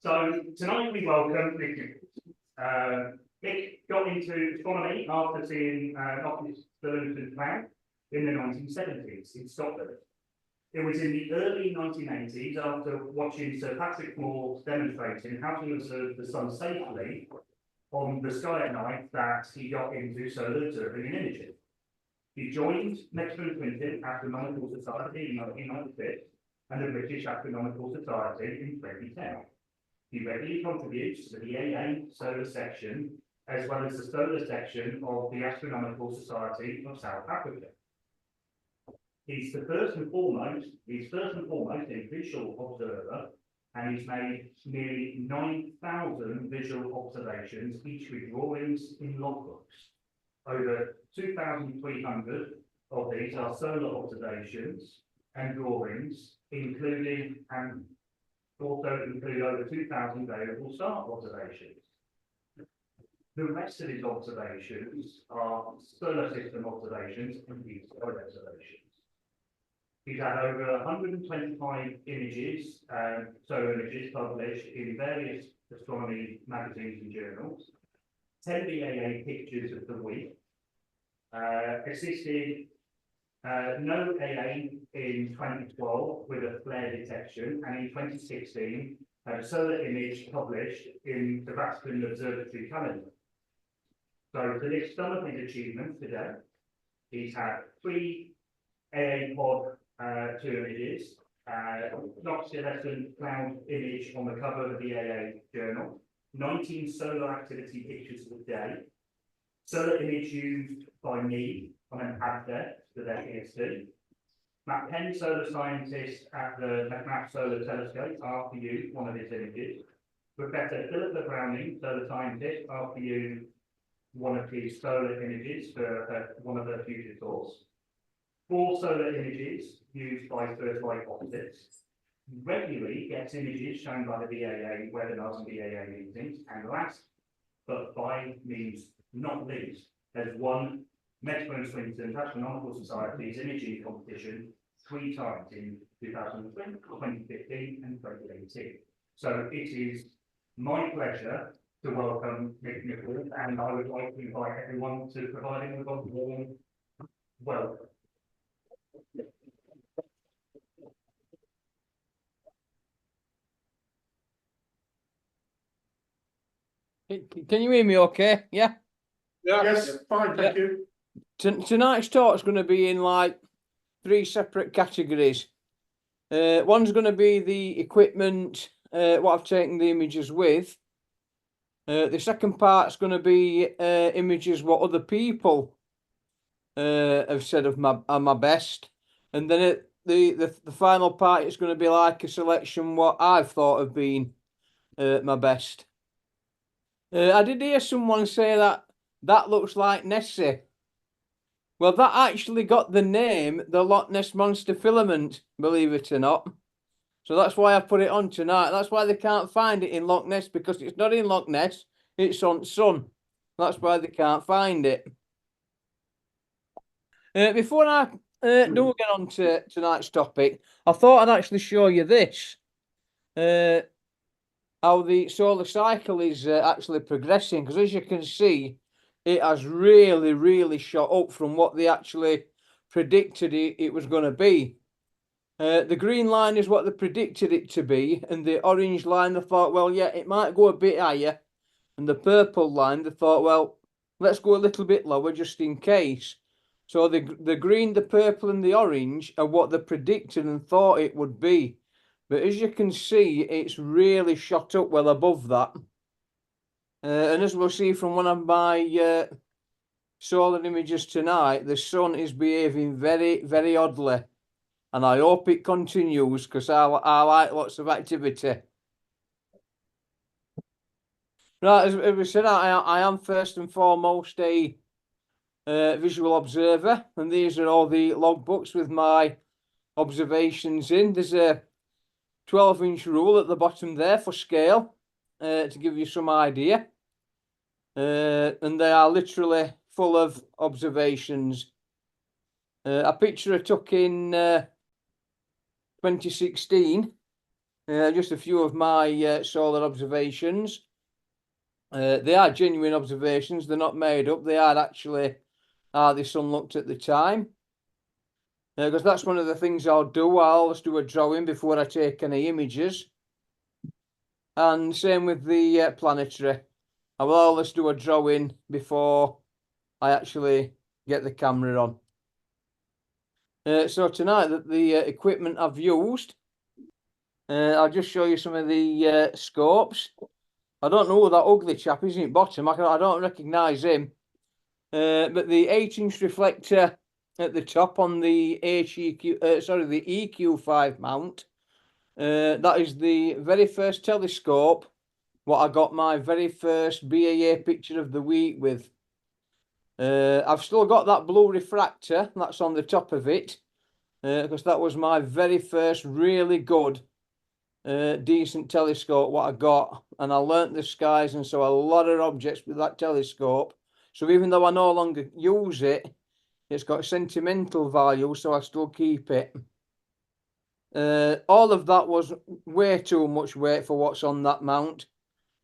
So tonight we welcome Mick Nicholls. Mick got into astronomy after seeing the Luton cloud in the 1970s in Scotland. It was in the early 1980s, after watching Sir Patrick Moore demonstrating how to observe the sun safely on the sky at night, that he got into solar observing and imaging. He joined Nicholls Astronomical Society in 1995 and the British Astronomical Society in 2010. He regularly contributes to the AA solar section as well as the solar section of the Astronomical Society of South Africa. He's first and foremost an visual observer, and he's made nearly 9,000 visual observations, each with drawings in logbooks. Over 2,300 of these are solar observations and drawings, including and also include over 2,000 variable star observations. The rest of his observations are solar system observations and deep sky observations. He's had over 125 images, solar images published in various astronomy magazines and journals, 10 BAA pictures of the week, assisted no AA in 2012 with a flare detection, and in 2016 had a solar image published in the Vatican Observatory calendar. So to list some of his achievements today, he's had 3 AA pod 2 images, non-celestant cloud image on the cover of the AA journal, 19 solar activity pictures of the day, solar image used by me on an advert for their PhD. Matt Penn, solar scientist at the MSAS Solar Telescope, after you, one of his images. Professor Philippa Browning, solar scientist, after you, one of his solar images for one of her future talks. 4 solar images used by First Light opposites. Regularly gets images shown by the BAA webinars and BAA meetings. And last, but by means not least, has won Nicholls Astronomical Society's imaging competition 3 times in 2020, 2015 and 2018. So it is my pleasure to welcome Mick Nicholls, and I would like to invite everyone to provide him with a warm welcome. Can you hear me okay? Yeah? Yes, fine, thank you. Tonight's talk is going to be in like 3 separate categories. One's going to be the equipment, what I've taken the images with. The second part's going to be images what other people have said are my best. And then the final part is going to be like a selection what I've thought have been my best. I did hear someone say that looks like Nessie. Well, that actually got the name, the Loch Ness Monster filament, believe it or not. So that's why I put it on tonight. That's why they can't find it in Loch Ness, because it's not in Loch Ness, it's on Sun. That's why they can't find it. Before I do get on to tonight's topic, I thought I'd actually show you this. How the solar cycle is actually progressing, because as you can see, it has really, really shot up from what they actually predicted it was going to be. The green line is what they predicted it to be, and the orange line, they thought, well, yeah, it might go a bit higher. And the purple line, they thought, well, let's go a little bit lower just in case. So the green, the purple and the orange are what they predicted and thought it would be. But as you can see, it's really shot up well above that. And as we'll see from one of my solar images tonight, the sun is behaving very, very oddly. And I hope it continues, because I like lots of activity. Right, as we said, I am first and foremost a visual observer. And these are all the logbooks with my observations in. There's a 12-inch rule at the bottom there for scale, to give you some idea. And they are literally full of observations. A picture I took in 2016 just a few of my solar observations. They are genuine observations. They're not made up. They are actually how the sun looked at the time. Because that's one of the things I'll do. I always do a drawing before I take any images. And same with the planetary. I will always do a drawing before I actually get the camera on. So tonight, the equipment I've used, I'll just show you some of the scopes. I don't know who that ugly chap is in bottom. I don't recognise him. But the 8-inch reflector at the top on the the EQ5 mount, that is the very first telescope what I got my very first BAA picture of the week with. I've still got that blue refractor that's on the top of it, because that was my very first really good decent telescope what I got, and I learnt the skies and saw a lot of objects with that telescope. So even though I no longer use it, it's got sentimental value, so I still keep it. All of that was way too much weight for what's on that mount,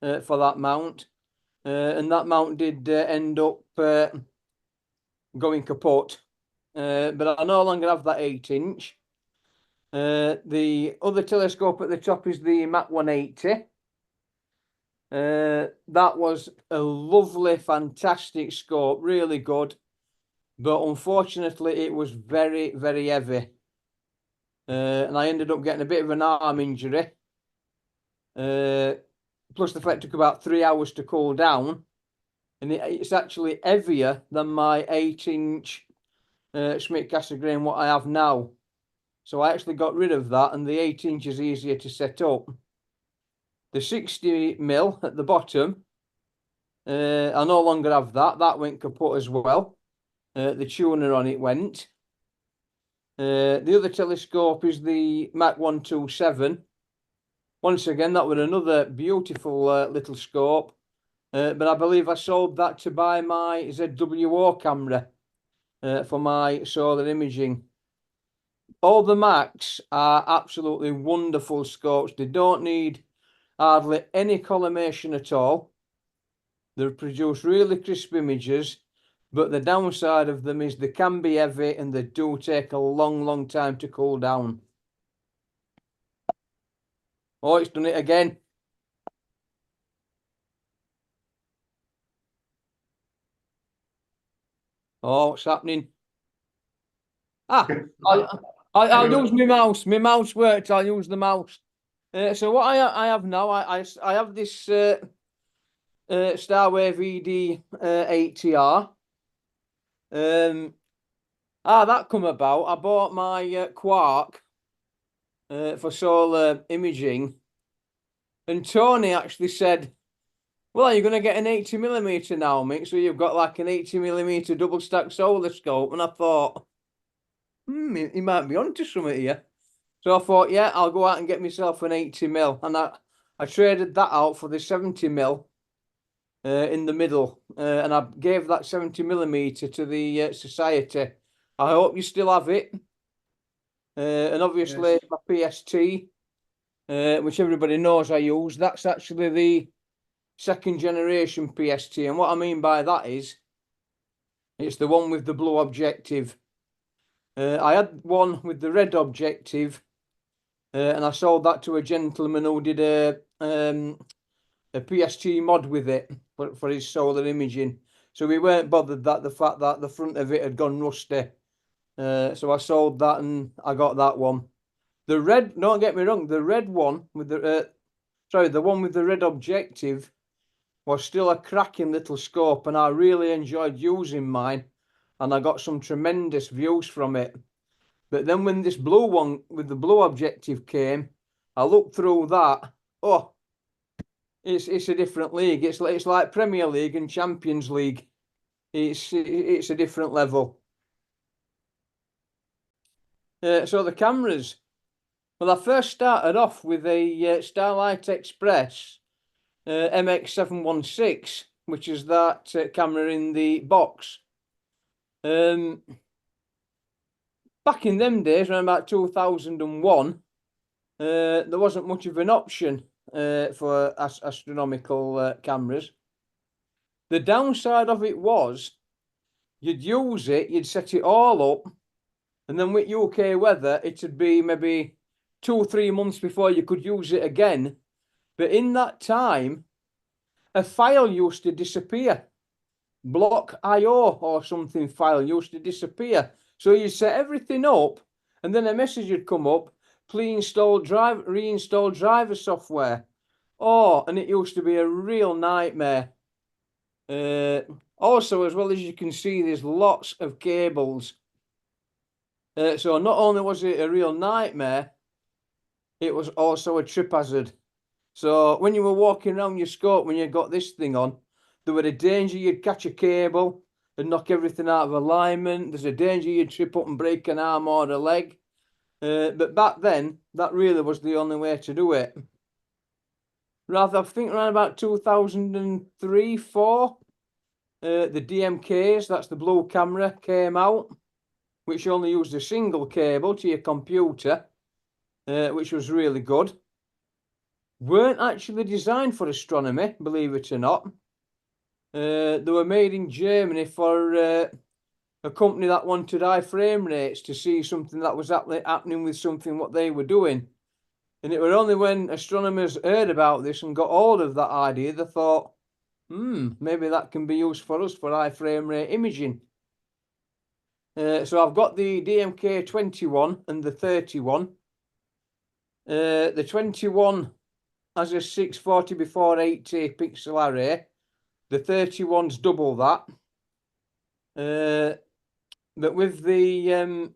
for that mount. And that mount did end up going kaput. But I no longer have that 8-inch. The other telescope at the top is the Mach 180. That was a lovely, fantastic scope, really good. But unfortunately, it was very, very heavy. And I ended up getting a bit of an arm injury. Plus the fact it took about 3 hours to cool down. And it's actually heavier than my 8-inch Schmidt Cassegrain what I have now. So I actually got rid of that, and the 8-inch is easier to set up. The 60mm at the bottom, I no longer have that. That went kaput as well. The tuner on it went. The other telescope is the Mach 127. Once again, that was another beautiful little scope. But I believe I sold that to buy my ZWO camera for my solar imaging. All the Macs are absolutely wonderful scopes. They don't need hardly any collimation at all. They produce really crisp images, but the downside of them is they can be heavy and they do take a long, long time to cool down. Oh, it's done it again. Oh, what's happening? I'll use my mouse. My mouse worked. I'll use the mouse. So what I have now, I have this Starwave ED 8TR. That come about. I bought my Quark for solar imaging, and Tony actually said, "Well, you're going to get an 80mm now, Mick, so you've got like an 80mm double stack solar scope." And I thought, he might be onto something here. So I thought, yeah, I'll go out and get myself an 80mm, and I traded that out for the 70mm in the middle, and I gave that 70mm to the society. I hope you still have it. And obviously, yes, my PST, which everybody knows I use, that's actually the 2nd generation PST. And what I mean by that is, it's the one with the blue objective. I had one with the red objective, and I sold that to a gentleman who did a PST mod with it for his solar imaging. So we weren't bothered that the fact that the front of it had gone rusty. So I sold that and I got that one. The red, don't get me wrong, the red one with the the one with the red objective was still a cracking little scope, and I really enjoyed using mine, and I got some tremendous views from it. But then when this blue one with the blue objective came, I looked through that. Oh, it's a different league. It's like Premier League and Champions League. It's a different level. So the cameras. Well, I first started off with a Starlight Express MX716, which is that camera in the box. Back in them days, around about 2001, there wasn't much of an option for astronomical cameras. The downside of it was you'd use it, you'd set it all up, and then with UK weather, it'd be maybe 2 or 3 months before you could use it again. But in that time, a file used to disappear. Block IO or something file used to disappear. So you set everything up, and then a message would come up, please reinstall driver software. Oh, and it used to be a real nightmare. Also, as well as you can see, there's lots of cables. So not only was it a real nightmare, it was also a trip hazard. So when you were walking around your scope, when you got this thing on, there were a danger you'd catch a cable and knock everything out of alignment. There's a danger you'd trip up and break an arm or a leg. But back then, that really was the only way to do it. Rather, I think around about 2003-04, the DMKs, that's the blue camera, came out, which only used a single cable to your computer, which was really good. Weren't actually designed for astronomy, believe it or not. They were made in Germany for a company that wanted high frame rates to see something that was happening with something what they were doing. And it were only when astronomers heard about this and got hold of that idea, they thought, maybe that can be used for us for high frame rate imaging. So I've got the DMK 21 and the 31. The 21 has a 640 by 480 pixel array. The 31's double that. But with the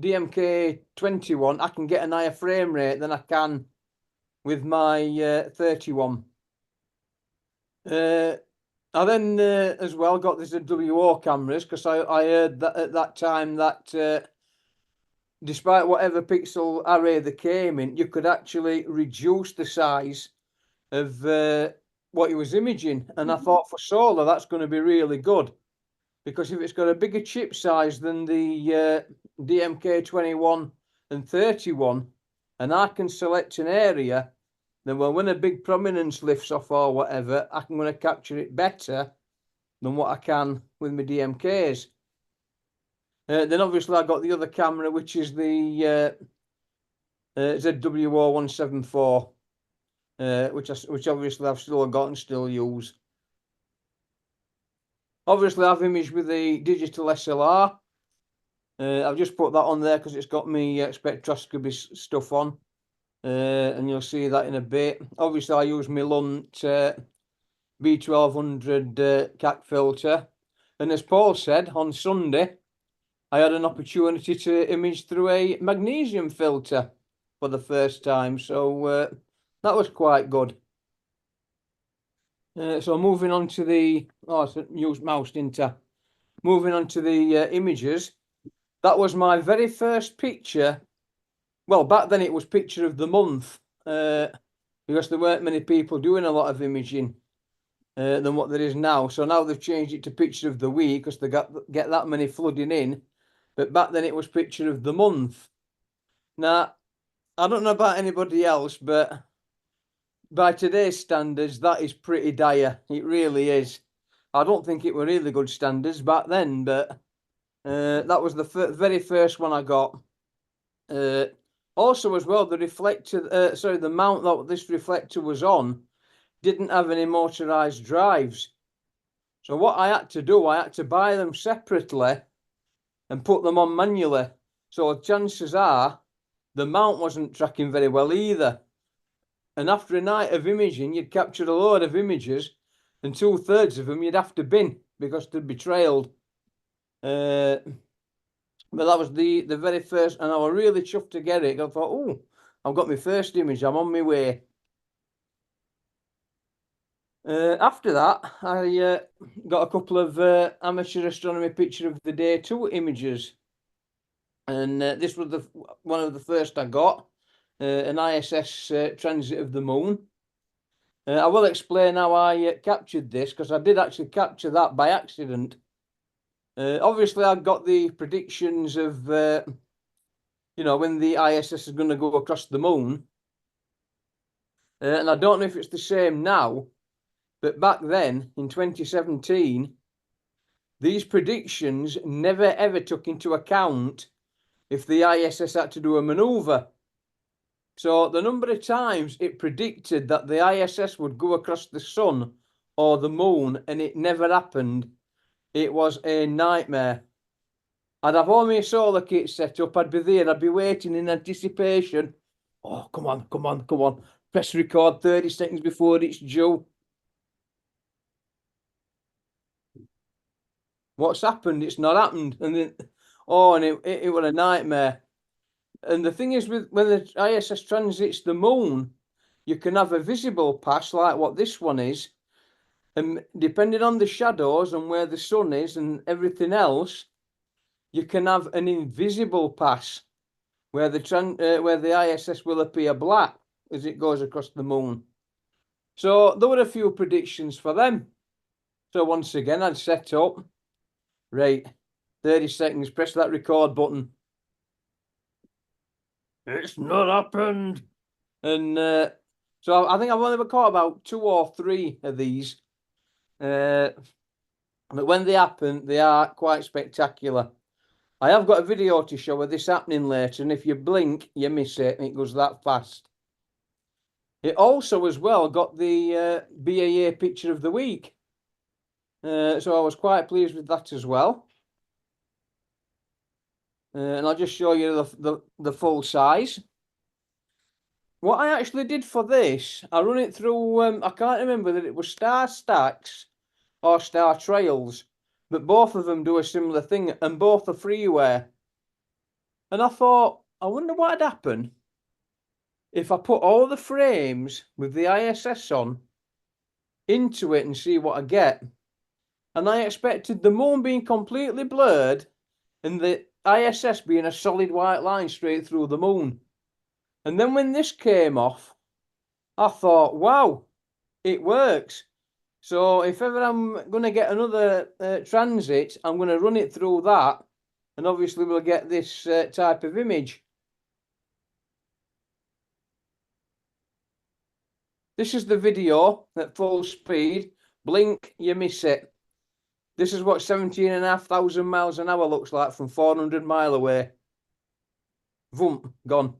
DMK 21, I can get an higher frame rate than I can with my 31. I then as well got these WO cameras, because I heard that at that time that despite whatever pixel array they came in, you could actually reduce the size of what you was imaging. And I thought for solar, that's going to be really good, because if it's got a bigger chip size than the DMK 21 and 31, and I can select an area, then when a big prominence lifts off or whatever, I'm going to capture it better than what I can with my DMKs. Then obviously I got the other camera, which is the ZWO174, which obviously I've still got and still use. Obviously I've imaged with the digital SLR. I've just put that on there because it's got me spectroscopy stuff on, and you'll see that in a bit. Obviously I use my Lunt B1200 CAC filter, and as Paul said, on Sunday I had an opportunity to image through a magnesium filter for the first time, so that was quite good. So moving on to the, I used mouse, didn't I? Moving on to the images. That was my very first picture. Well, back then it was picture of the month, because there weren't many people doing a lot of imaging than what there is now. So now they've changed it to picture of the week because they get that many flooding in. But back then it was picture of the month. Now, I don't know about anybody else, but by today's standards, that is pretty dire. It really is. I don't think it were really good standards back then, but that was the very first one I got. Also, as well, the reflector, the mount that this reflector was on didn't have any motorized drives. So what I had to do, I had to buy them separately and put them on manually. So chances are the mount wasn't tracking very well either. And after a night of imaging, you'd captured a load of images, and 2/3 of them you'd have to bin because they'd be trailed. But that was the very first, and I was really chuffed to get it. I thought, oh, I've got my first image, I'm on my way. After that, I got a couple of amateur astronomy picture of the day 2 images. And this was one of the first I got, an ISS transit of the moon. I will explain how I captured this, because I did actually capture that by accident. Obviously, I got the predictions of, you know, when the ISS is going to go across the moon. And I don't know if it's the same now, but back then in 2017, these predictions never ever took into account if the ISS had to do a maneuver. So the number of times it predicted that the ISS would go across the sun or the moon and it never happened, it was a nightmare. I'd have all my solar kit set up, I'd be there, I'd be waiting in anticipation. Oh, come on, come on, come on. Press record 30 seconds before it's due. What's happened? It's not happened. And then, oh, and it was a nightmare. And the thing is, with when the ISS transits the moon, you can have a visible pass like what this one is. And depending on the shadows and where the sun is and everything else, you can have an invisible pass where the ISS will appear black as it goes across the moon. So there were a few predictions for them. So once again, I'd set up, right, 30 seconds, press that record button. It's not happened. And so I think I've only caught about 2 or 3 of these. But when they happen, they are quite spectacular. I have got a video to show of this happening later, and if you blink, you miss it. It goes that fast. It also, as well, got the BAA picture of the week. So I was quite pleased with that as well. And I'll just show you the full size. What I actually did for this, I run it through, I can't remember that it was Star Stacks or Star Trails, but both of them do a similar thing, and both are freeware. And I thought, I wonder what would happen if I put all the frames with the ISS on into it and see what I get. And I expected the moon being completely blurred and the ISS being a solid white line straight through the moon. And then when this came off, I thought, wow, it works. So if ever I'm going to get another transit, I'm going to run it through that, and obviously we'll get this type of image. This is the video at full speed. Blink, you miss it. This is what 17,500 miles an hour looks like from 400 mile away. Vroom, gone.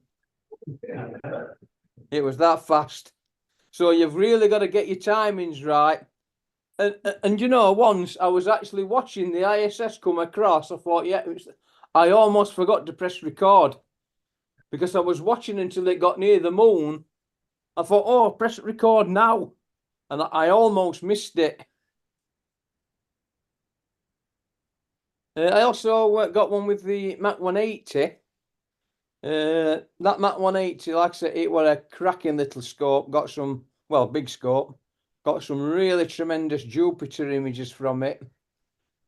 It was that fast. So you've really got to get your timings right. And you know, once I was actually watching the ISS come across, I thought, yeah, I almost forgot to press record because I was watching until it got near the moon. I thought, oh, press record now. And I almost missed it. I also got one with the Mach 180. That Mach 180, like I said, it was a cracking little scope. Got some, well, big scope. Got some really tremendous Jupiter images from it.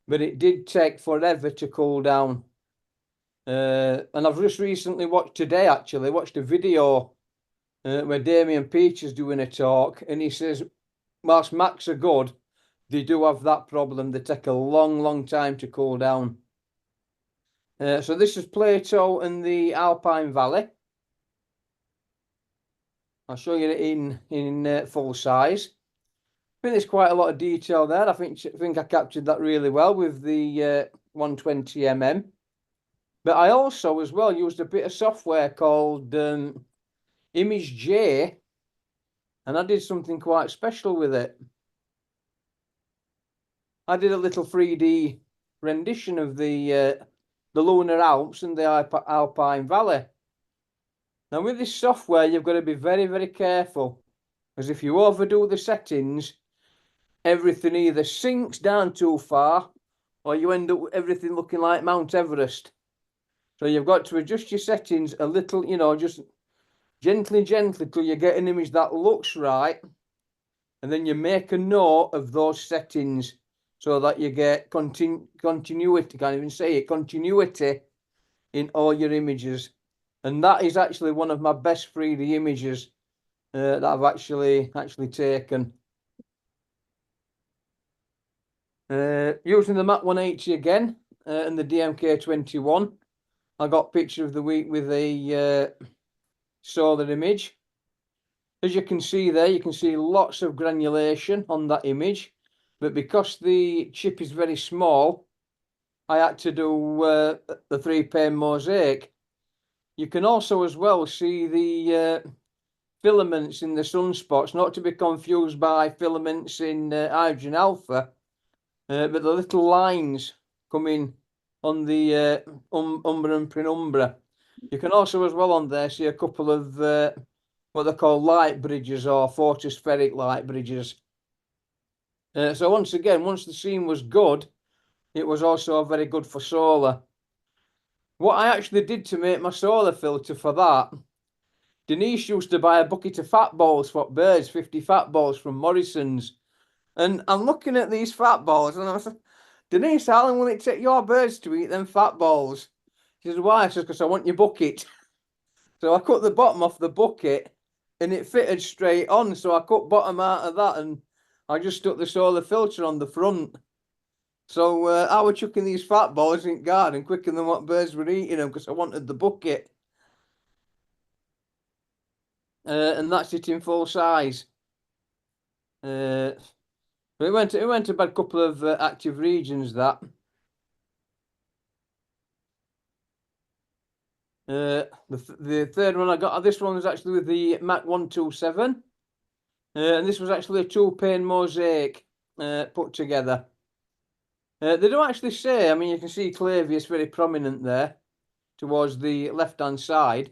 But it did take forever to cool down. And I've just recently watched a video where Damien Peach is doing a talk, and he says, whilst Macs are good, they do have that problem. They take a long, long time to cool down. So this is Plato and the Alpine Valley. I'll show you it in full size. I think there's quite a lot of detail there. I think I captured that really well with the 120mm. But I also, as well, used a bit of software called Image J, and I did something quite special with it. I did a little 3D rendition of the Lunar Alps and the Alpine Valley. Now, with this software, you've got to be very, very careful, because if you overdo the settings, everything either sinks down too far, or you end up with everything looking like Mount Everest. So you've got to adjust your settings a little, you know, just gently, till you get an image that looks right. And then you make a note of those settings so that you get continuity, can't even say it, continuity in all your images. And that is actually one of my best 3D images that I've actually taken. Using the Mach 180 again and the DMK21. I got picture of the week with a solar image. As you can see there, you can see lots of granulation on that image, but because the chip is very small, I had to do the 3-pane mosaic. You can also as well see the filaments in the sunspots, not to be confused by filaments in hydrogen alpha, but the little lines coming on the umbra and penumbra. You can also as well on there see a couple of what they call light bridges or photospheric light bridges. So once again, once the scene was good, it was also very good for solar. What I actually did to make my solar filter for that, Denise used to buy a bucket of fat balls for birds, 50 fat balls from Morrison's. And I'm looking at these fat balls and I was like, Denise, how long will it take your birds to eat them fat balls? She says, why? I says, because I want your bucket. So I cut the bottom off the bucket and it fitted straight on. So I cut bottom out of that and I just stuck the solar filter on the front. So I was chucking these fat balls in the garden quicker than what birds were eating them because I wanted the bucket. And that's it in full size. But it went about a couple of active regions that. The third one I got, this one was actually with the Mac 127. And this was actually a 2-pane mosaic put together. They don't actually say, I mean, you can see Clavius very prominent there towards the left-hand side.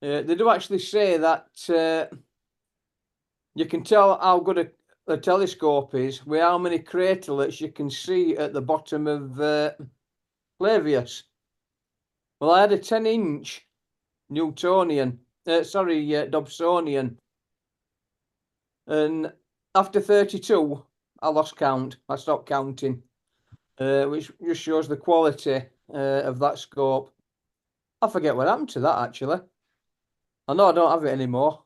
They do actually say that you can tell how good a telescope is with how many craterlets you can see at the bottom of Clavius. Well, I had a 10-inch Newtonian, Dobsonian, and after 32, I lost count. I stopped counting, which just shows the quality of that scope. I forget what happened to that, actually. I know I don't have it anymore.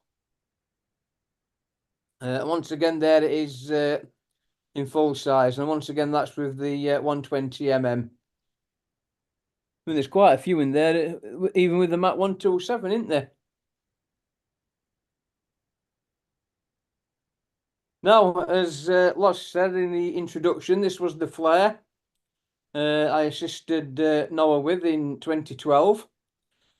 Once again, there it is in full size, and once again, that's with the 120mm. I mean, there's quite a few in there, even with the Mac 127, isn't there? Now, as Loss said in the introduction, this was the flare I assisted NOAA with in 2012.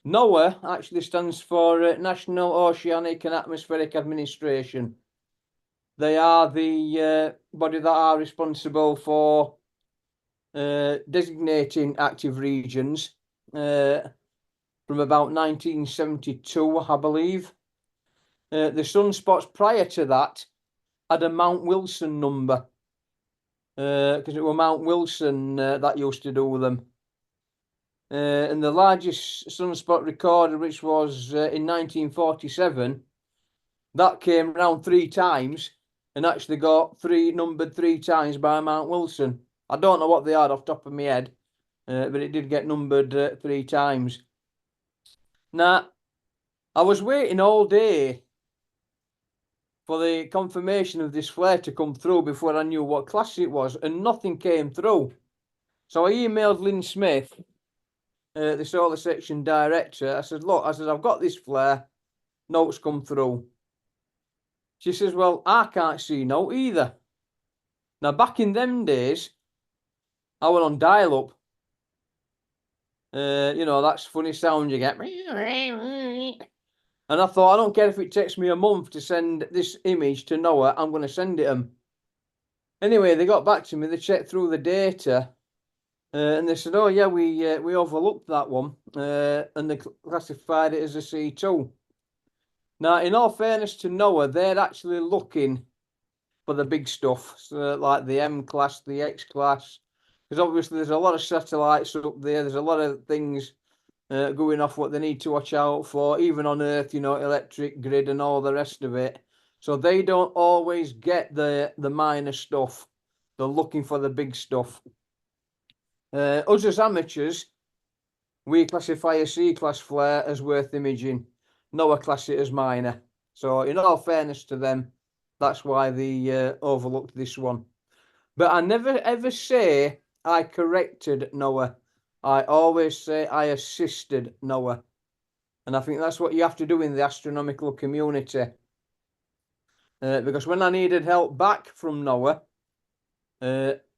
NOAA actually stands for National Oceanic and Atmospheric Administration. They are the body that are responsible for designating active regions from about 1972, I believe. The sunspots prior to that had a Mount Wilson number because it was Mount Wilson that used to do them. And the largest sunspot recorded, which was in 1947, that came around 3 times and actually got numbered 3 times by Mount Wilson. I don't know what they are off the top of my head, but it did get numbered 3 times. Now, I was waiting all day for the confirmation of this flare to come through before I knew what class it was, and nothing came through. So I emailed Lynn Smith, the solar section director. I said, look, I've got this flare, notes come through. She says, well, I can't see no either. Now, back in them days, I went on dial-up. You know, that's funny sound you get. And I thought, I don't care if it takes me a month to send this image to NOAA, I'm going to send it them. Anyway, they got back to me, they checked through the data, and they said, oh yeah, we overlooked that one, and they classified it as a C2. Now, in all fairness to NOAA, they're actually looking for the big stuff, so like the M class, the X class, because obviously there's a lot of satellites up there, there's a lot of things going off what they need to watch out for, even on Earth, you know, electric grid and all the rest of it. So they don't always get the minor stuff. They're looking for the big stuff. Us as amateurs, we classify a C-class flare as worth imaging. NOAA class it as minor. So in all fairness to them, that's why they overlooked this one. But I never ever say I corrected NOAA. I always say I assisted NOAA. And I think that's what you have to do in the astronomical community. Because when I needed help back from NOAA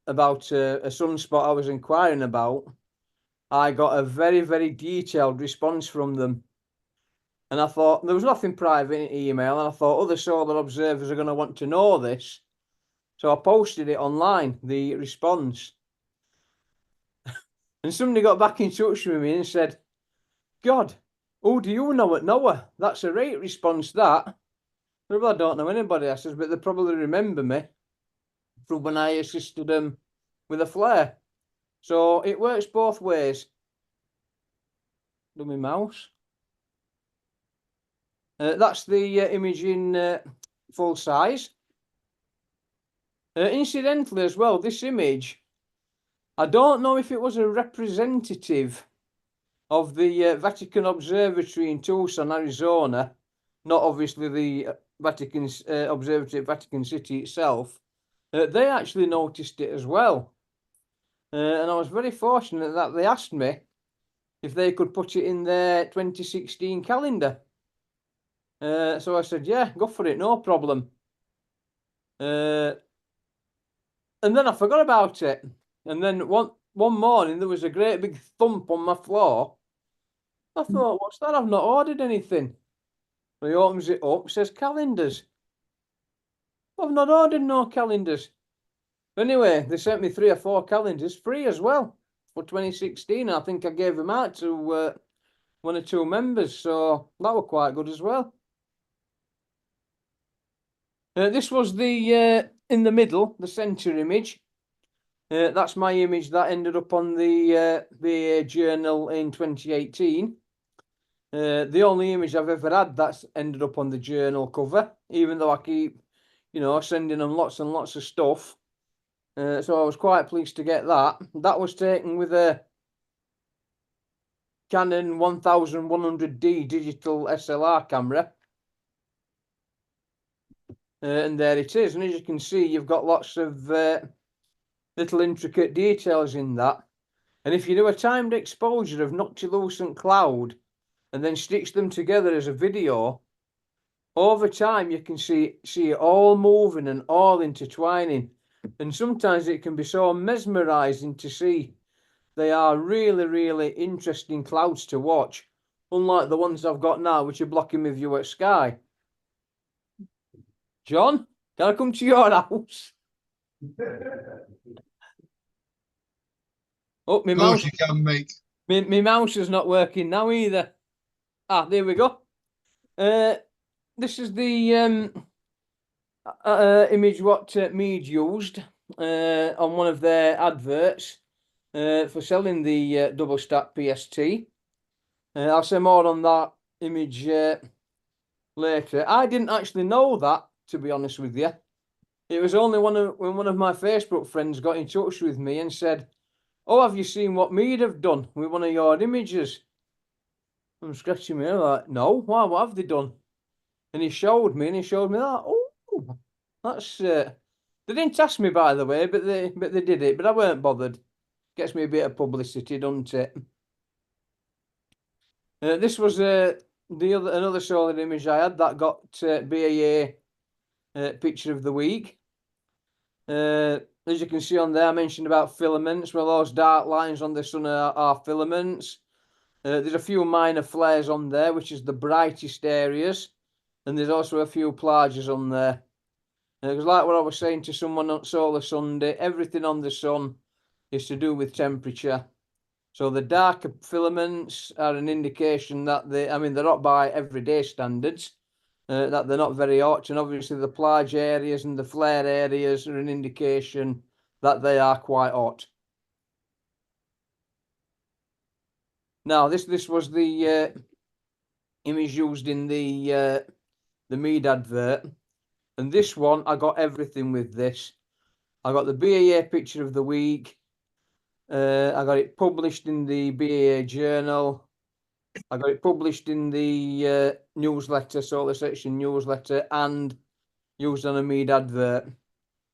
about a sunspot I was inquiring about, I got a very, very detailed response from them. And I thought there was nothing private in email, and I thought other solar observers are going to want to know this. So I posted it online, the response. And somebody got back in touch with me and said, God, who do you know at NOAA? That's a great response, that. Well, I don't know anybody, I says, but they probably remember me from when I assisted them with a flare. So it works both ways. Do my mouse. That's the image in full size. Incidentally as well, this image, I don't know if it was a representative of the Vatican Observatory in Tucson, Arizona, not obviously the Vatican Observatory at Vatican City itself. They actually noticed it as well. And I was very fortunate that they asked me if they could put it in their 2016 calendar. So I said, yeah, go for it, no problem. And then I forgot about it. And then one morning, there was a great big thump on my floor. I thought, what's that? I've not ordered anything. So he opens it up, says calendars. I've not ordered no calendars. Anyway, they sent me 3 or 4 calendars free as well for 2016. I think I gave them out to 1 or 2 members, so that were quite good as well. This was the in the middle, the centre image. That's my image that ended up on the VA journal in 2018. The only image I've ever had that's ended up on the journal cover, even though I keep, sending them lots and lots of stuff. So I was quite pleased to get that. That was taken with a Canon 1100D digital SLR camera. And there it is. And as you can see, you've got lots of little intricate details in that. And if you do a timed exposure of noctilucent cloud and then stitch them together as a video, over time you can see it all moving and all intertwining. And sometimes it can be so mesmerizing to see. They are really, really interesting clouds to watch, unlike the ones I've got now, which are blocking my view at sky. John, can I come to your house? Oh, my mouse. You can, Mick. My mouse is not working now either. Ah, there we go. This is the image what Mead used on one of their adverts for selling the double stack PST. I'll say more on that image later. I didn't actually know that, to be honest with you. It was only when one of my Facebook friends got in touch with me and said, "Oh, have you seen what Mead have done with one of your images?" I'm scratching my head like, "No, why? What have they done?" And he showed me that. Oh, that's they didn't ask me, by the way, but they did it. But I weren't bothered. Gets me a bit of publicity, doesn't it? This was another solid image I had that got BAA picture of the week. As you can see on there, I mentioned about filaments. Well, those dark lines on the sun are filaments. There's a few minor flares on there, which is the brightest areas. And there's also a few plages on there. Because like what I was saying to someone on Solar Sunday, everything on the sun is to do with temperature. So the darker filaments are an indication that they're not by everyday standards, that they're not very hot. And obviously the plage areas and the flare areas are an indication that they are quite hot. Now, this was the image used in the Mead advert. And this one, I got everything with this. I got the BAA picture of the week. I got it published in the BAA journal. I got it published in the newsletter, Solar Section newsletter, and used on a Mead advert.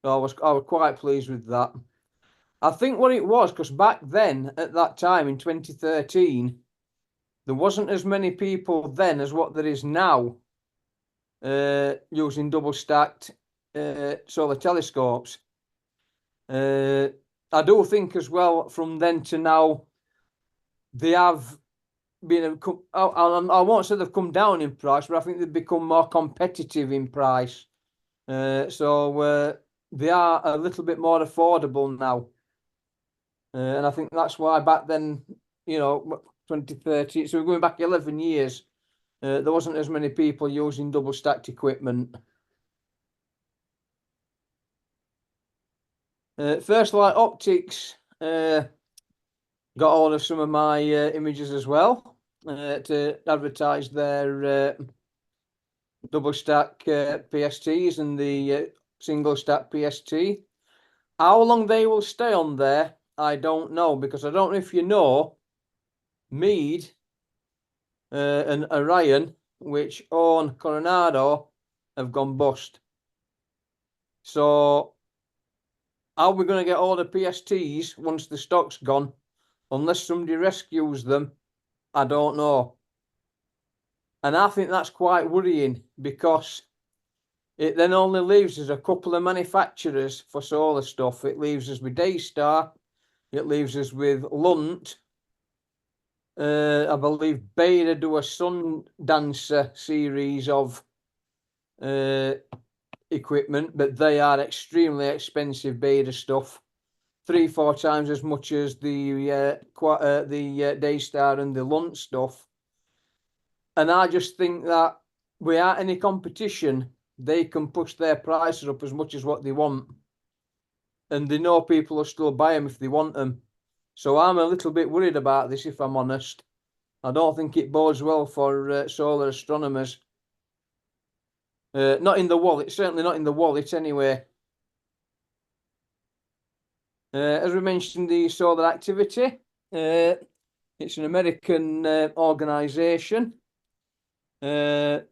So I was quite pleased with that. I think what it was, because back then, at that time in 2013, there wasn't as many people then as what there is now using double stacked solar telescopes. I do think as well from then to now, they have been, I won't say they've come down in price, but I think they've become more competitive in price. So they are a little bit more affordable now. And I think that's why back then, 2030, so we're going back 11 years, there wasn't as many people using double stacked equipment. First Light Optics got hold of some of my images as well to advertise their double stack PSTs and the single stack PST. How long they will stay on there, I don't know, because I don't know if you know, Mead and Orion, which own Coronado, have gone bust. So how are we going to get all the PSTs once the stock's gone? Unless somebody rescues them, I don't know. And I think that's quite worrying, because it then only leaves us a couple of manufacturers for solar stuff. It leaves us with Daystar, it leaves us with Lunt. I believe Beta do a Sun Dancer series of equipment, but they are extremely expensive Beta stuff, 3-4 times as much as the Daystar and the Lunt stuff. And I just think that without any competition, they can push their prices up as much as what they want, and they know people will still buy them if they want them. So I'm a little bit worried about this, if I'm honest. I don't think it bodes well for solar astronomers. Not in the wallet, certainly not in the wallet anyway. As we mentioned, the Solar Activity, it's an American organisation. I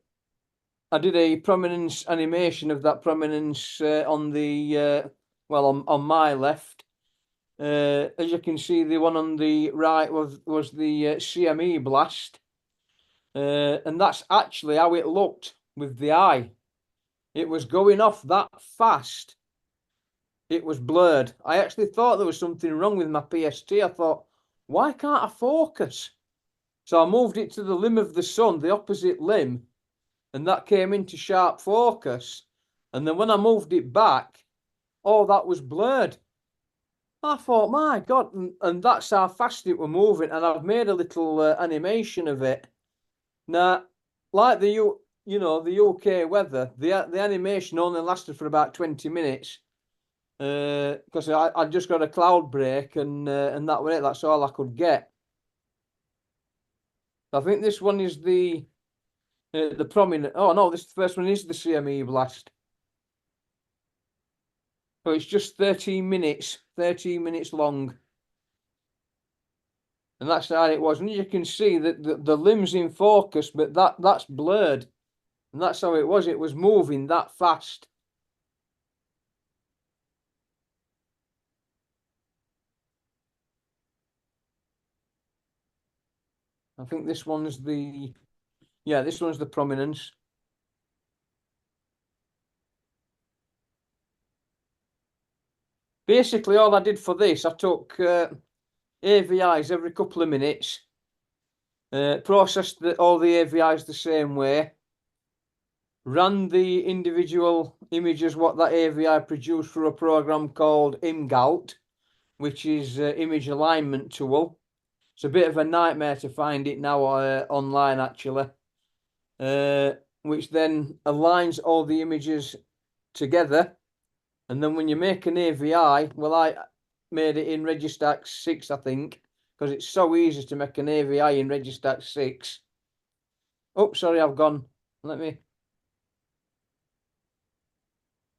did a prominence animation of that prominence on the, on my left. As you can see, the one on the right was the CME blast. And that's actually how it looked with the eye. It was going off that fast. It was blurred. I actually thought there was something wrong with my PST. I thought, why can't I focus? So I moved it to the limb of the sun, the opposite limb, and that came into sharp focus. And then when I moved it back, oh, that was blurred. I thought, my God, and that's how fast it was moving. And I've made a little animation of it. Now, like the UK weather, the animation only lasted for about 20 minutes. Because I just got a cloud break and that was it. That's all I could get. I think this one is the prominent. Oh no, this first one is the CME blast. So it's just 13 minutes long. And that's how it was. And you can see that the limb's in focus, but that's blurred. And that's how it was. It was moving that fast. I think this one's the, this one's the prominence. Basically, all I did for this, I took AVIs every couple of minutes, processed all the AVIs the same way, ran the individual images what that AVI produced for a program called ImGalt, which is image alignment tool. It's a bit of a nightmare to find it now online, actually, which then aligns all the images together. And then when you make an AVI, well, I made it in Registax 6, I think, because it's so easy to make an AVI in Registax 6. Oh, sorry, I've gone. Let me.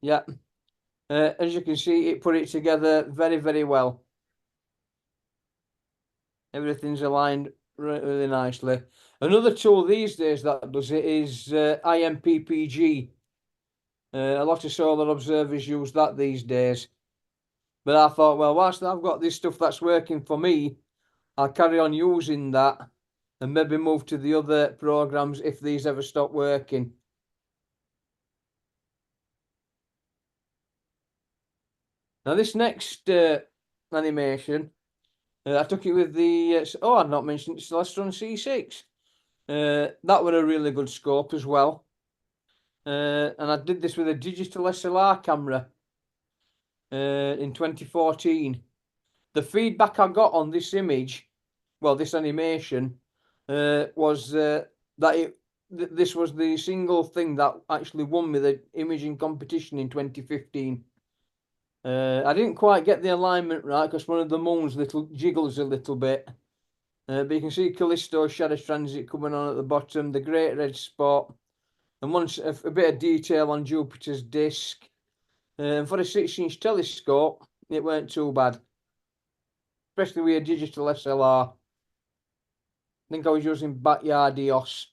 Yeah. As you can see, it put it together very, very well. Everything's aligned really nicely. Another tool these days that does it is IMPPG. A lot of solar observers use that these days. But I thought, well, whilst I've got this stuff that's working for me, I'll carry on using that and maybe move to the other programs if these ever stop working. Now this next animation, I took it with the, I'd not mentioned it's Celestron C6. That were a really good scope as well. And I did this with a digital SLR camera in 2014. The feedback I got on this image, well, this animation, was that this was the single thing that actually won me the imaging competition in 2015. I didn't quite get the alignment right because one of the moons jiggles a little bit. But you can see Callisto shadow transit coming on at the bottom, the great red spot, and once a bit of detail on Jupiter's disk. And for a 6-inch telescope, it weren't too bad, especially with a digital SLR. I think I was using Backyard EOS.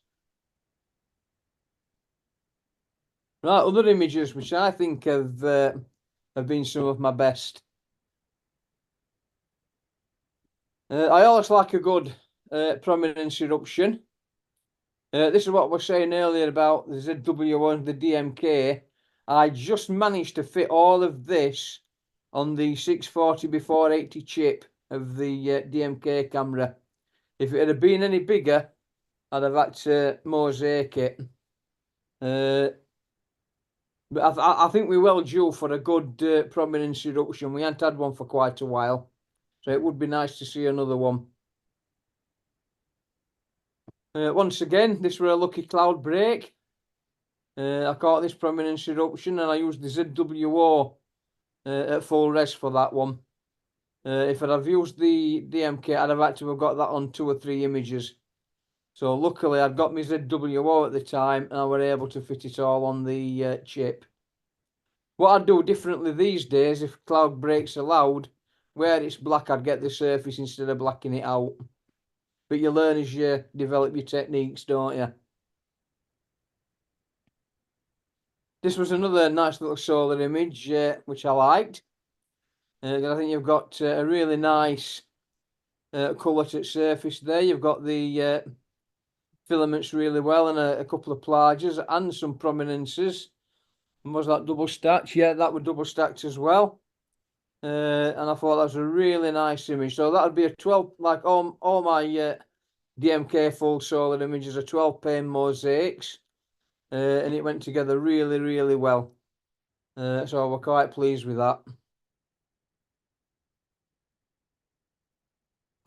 Right, other images which I think have been some of my best. I always like a good prominence eruption. This is what we were saying earlier about the ZWO and the DMK. I just managed to fit all of this on the 640x480 chip of the DMK camera. If it had been any bigger, I'd have had to mosaic it. But I think we're well due for a good prominence eruption. We haven't had one for quite a while, so it would be nice to see another one. Once again, this were a lucky cloud break. I caught this prominence eruption and I used the ZWO at full res for that one. If I'd have used the DMK, I'd have had to have got that on 2 or 3 images. So luckily I'd got my ZWO at the time and I were able to fit it all on the chip. What I'd do differently these days, if cloud breaks allowed, where it's black, I'd get the surface instead of blacking it out. But you learn as you develop your techniques, don't you? This was another nice little solar image, which I liked. I think you've got a really nice coloured surface there. You've got the filaments really well and a couple of plages and some prominences. And was that double stacked? Yeah, that was double stacked as well. And I thought that was a really nice image. So that would be a 12, like all my DMK full solar images are 12 pane mosaics. And it went together really, really well. So we're quite pleased with that.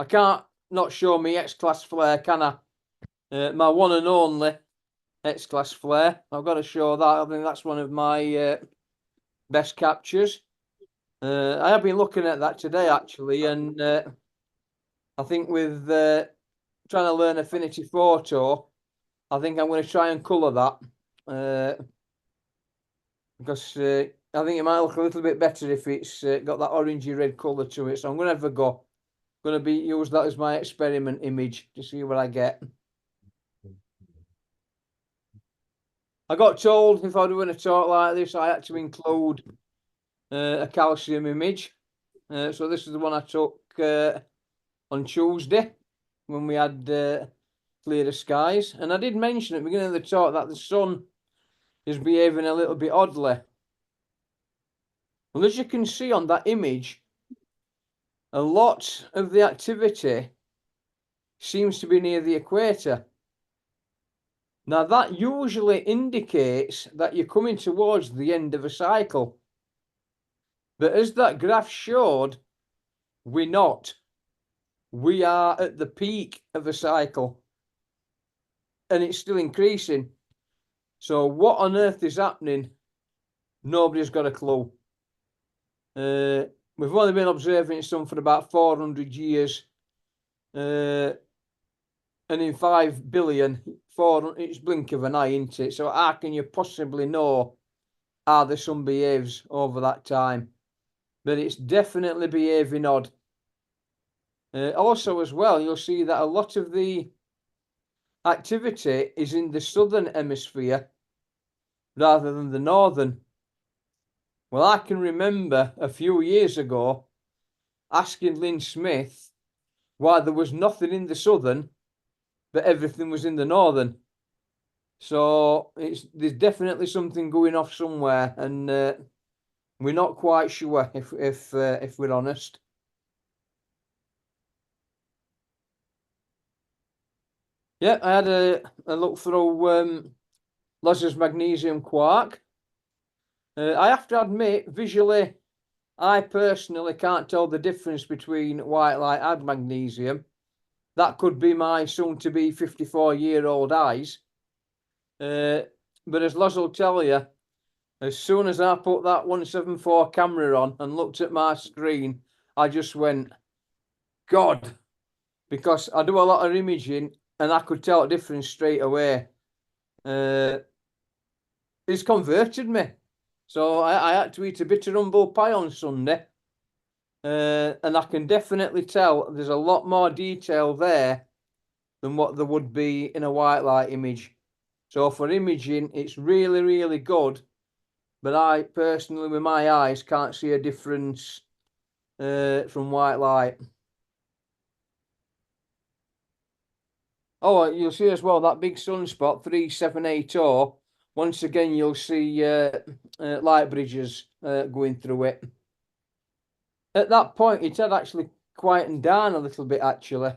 I can't not show me X-class flare, can I? My one and only X-class flare. I've got to show that. I think that's one of my best captures. I have been looking at that today actually, and I think with trying to learn Affinity Photo, I think I'm going to try and colour that because I think it might look a little bit better if it's got that orangey red colour to it. So I'm going to have a go. Going to use that as my experiment image to see what I get. I got told if I was doing a talk like this, I had to include a calcium image. So this is the one I took on Tuesday when we had clearer skies. And I did mention at the beginning of the talk that the sun is behaving a little bit oddly. Well, as you can see on that image, a lot of the activity seems to be near the equator. Now that usually indicates that you're coming towards the end of a cycle. But as that graph showed, we're not. We are at the peak of a cycle. And it's still increasing. So what on earth is happening? Nobody's got a clue. We've only been observing sun for about 400 years. And in 5 billion, it's blink of an eye, isn't it? So how can you possibly know how the sun behaves over that time? But it's definitely behaving odd. Also as well, you'll see that a lot of the activity is in the southern hemisphere rather than the northern. Well, I can remember a few years ago asking Lynn Smith why there was nothing in the southern, but everything was in the northern. So there's definitely something going off somewhere, and we're not quite sure if we're honest. Yeah, I had a look through Les's magnesium quark. I have to admit, visually, I personally can't tell the difference between white light and magnesium. That could be my soon-to-be 54-year-old eyes. But as Les will tell you, as soon as I put that 174 camera on and looked at my screen, I just went, God, because I do a lot of imaging and I could tell a difference straight away. It's converted me. So I had to eat a bit of humble pie on Sunday. And I can definitely tell there's a lot more detail there than what there would be in a white light image. So for imaging, it's really, really good. But I personally, with my eyes, can't see a difference from white light. Oh, you'll see as well that big sunspot 3780. Once again, you'll see light bridges going through it. At that point, it had actually quietened down a little bit, actually,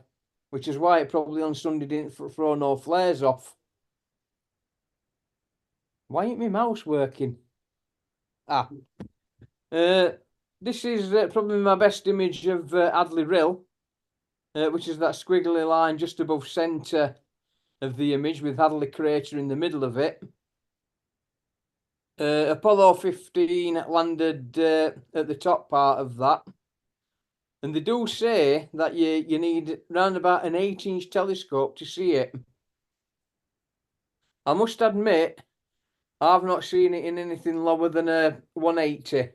which is why it probably on Sunday didn't throw no flares off. Why ain't my mouse working? This is probably my best image of Adley Rill, which is that squiggly line just above centre of the image with Hadley crater in the middle of it. Apollo 15 landed at the top part of that. And they do say that you need round about an 8-inch telescope to see it. I must admit, I've not seen it in anything lower than a 180.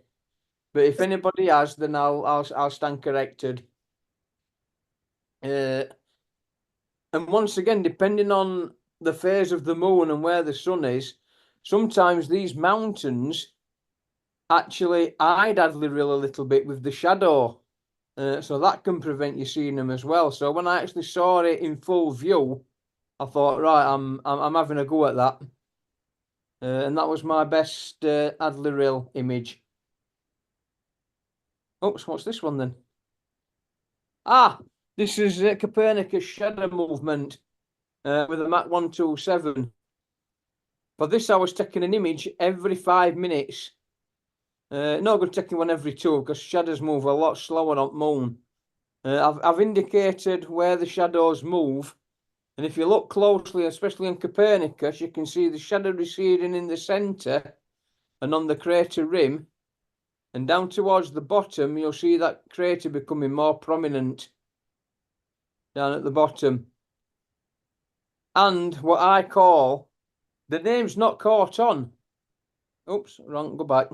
But if anybody has, then I'll stand corrected. And once again, depending on the phase of the moon and where the sun is, sometimes these mountains actually hide Adley Rill a little bit with the shadow. So that can prevent you seeing them as well. So when I actually saw it in full view, I thought, right, I'm having a go at that. And that was my best Adley Rill image. Oops, what's this one then? This is Copernicus shadow movement with a Mach 127. For this, I was taking an image every 5 minutes. No good taking one every 2 because shadows move a lot slower on the moon. I've indicated where the shadows move, and if you look closely, especially on Copernicus, you can see the shadow receding in the centre and on the crater rim, and down towards the bottom, you'll see that crater becoming more prominent down at the bottom. And what I call, the name's not caught on. Oops, wrong, go back.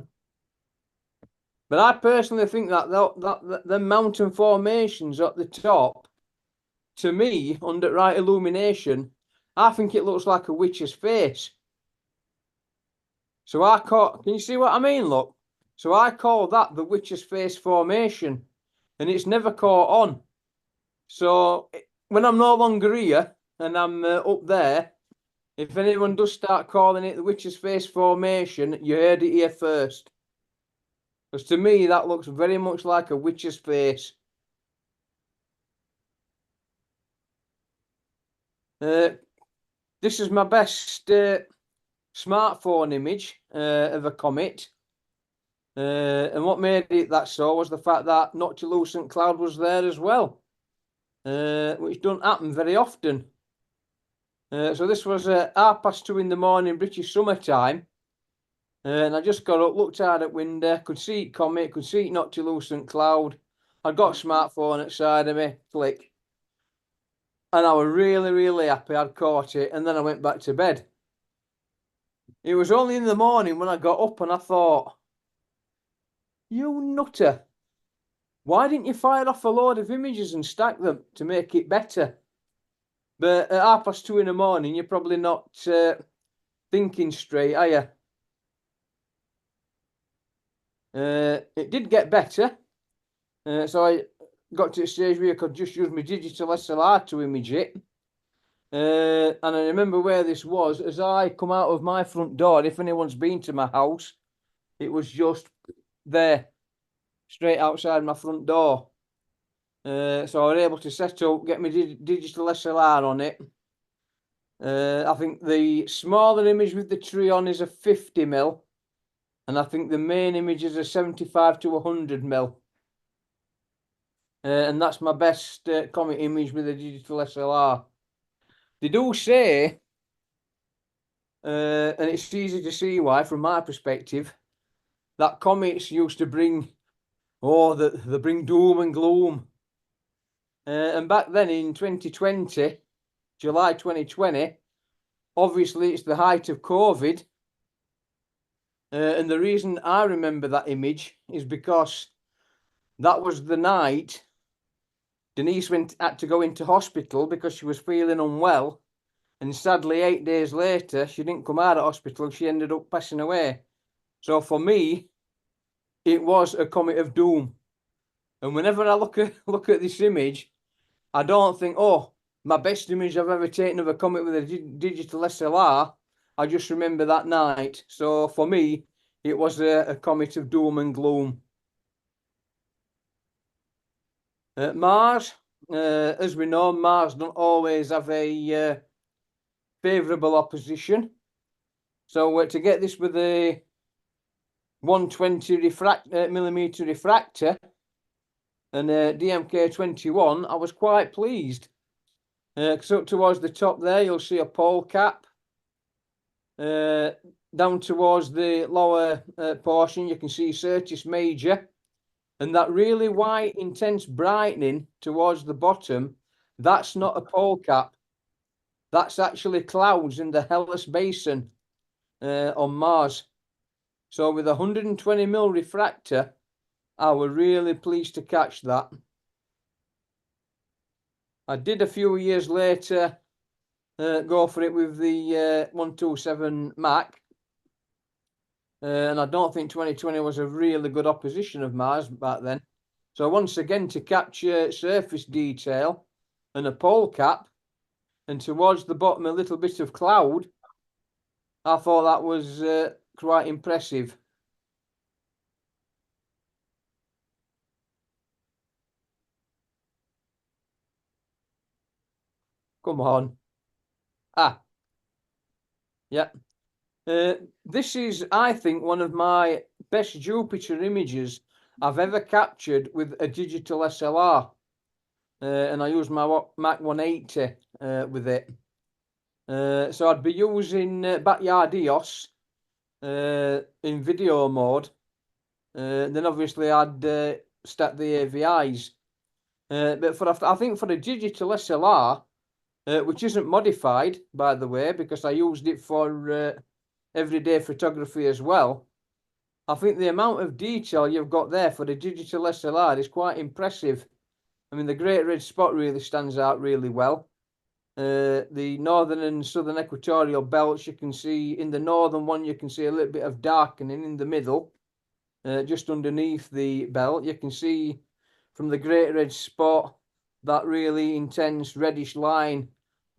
But I personally think that the mountain formations at the top, to me, under right illumination, I think it looks like a witch's face. So can you see what I mean, look? So I call that the witch's face formation, and it's never caught on. So when I'm no longer here and I'm up there, if anyone does start calling it the witch's face formation, you heard it here first. Because to me, that looks very much like a witch's face. This is my best smartphone image of a comet. And what made it that so was the fact that noctilucent cloud was there as well, which don't happen very often. So this was 2:30 in the morning, British summertime. And I just got up, looked out at window, could see it comet, could see it noctilucent cloud. I got a smartphone at side of me, click. And I was really, really happy I'd caught it. And then I went back to bed. It was only in the morning when I got up and I thought, you nutter, why didn't you fire off a load of images and stack them to make it better? But at 2:30 in the morning, you're probably not thinking straight, are you? It did get better. So I got to a stage where I could just use my digital SLR to image it. And I remember where this was as I come out of my front door. If anyone's been to my house, it was just there, straight outside my front door. So I was able to set up, get my digital SLR on it. I think the smaller image with the tree on is a 50mm, and I think the main image is a 75 to 100mm. And that's my best comet image with a digital SLR. They do say, and it's easy to see why from my perspective, that comets used to bring, they bring doom and gloom. And back then in 2020, July 2020, obviously it's the height of COVID. And the reason I remember that image is because that was the night Denise had to go into hospital because she was feeling unwell. And sadly, 8 days later, she didn't come out of hospital. She ended up passing away. So for me, it was a comet of doom. And whenever I look at this image, I don't think, oh, my best image I've ever taken of a comet with a digital SLR. I just remember that night. So for me, it was a comet of doom and gloom. Mars, as we know, Mars don't always have a favourable opposition. So to get this with a 120mm refractor and a DMK21, I was quite pleased. So up towards the top there, you'll see a pole cap. Down towards the lower portion, you can see Syrtis Major. And that really white, intense brightening towards the bottom, that's not a pole cap. That's actually clouds in the Hellas Basin on Mars. So with a 120mm refractor, I was really pleased to catch that. I did a few years later go for it with the 127 Mac. And I don't think 2020 was a really good opposition of Mars back then. So once again, to capture surface detail and a pole cap, and towards the bottom a little bit of cloud, I thought that was quite impressive. Come on. Yeah. This is, I think, one of my best Jupiter images I've ever captured with a digital SLR. And I used my Mac 180 with it. So I'd be using backyard EOS in video mode. Then obviously I'd stack the AVIs. But I think for a digital SLR, which isn't modified, by the way, because I used it for everyday photography as well, I think the amount of detail you've got there for the digital SLR is quite impressive. I mean, the Great Red Spot really stands out really well. The northern and southern equatorial belts, you can see in the northern one, you can see a little bit of darkening in the middle, just underneath the belt. You can see from the Great Red Spot that really intense reddish line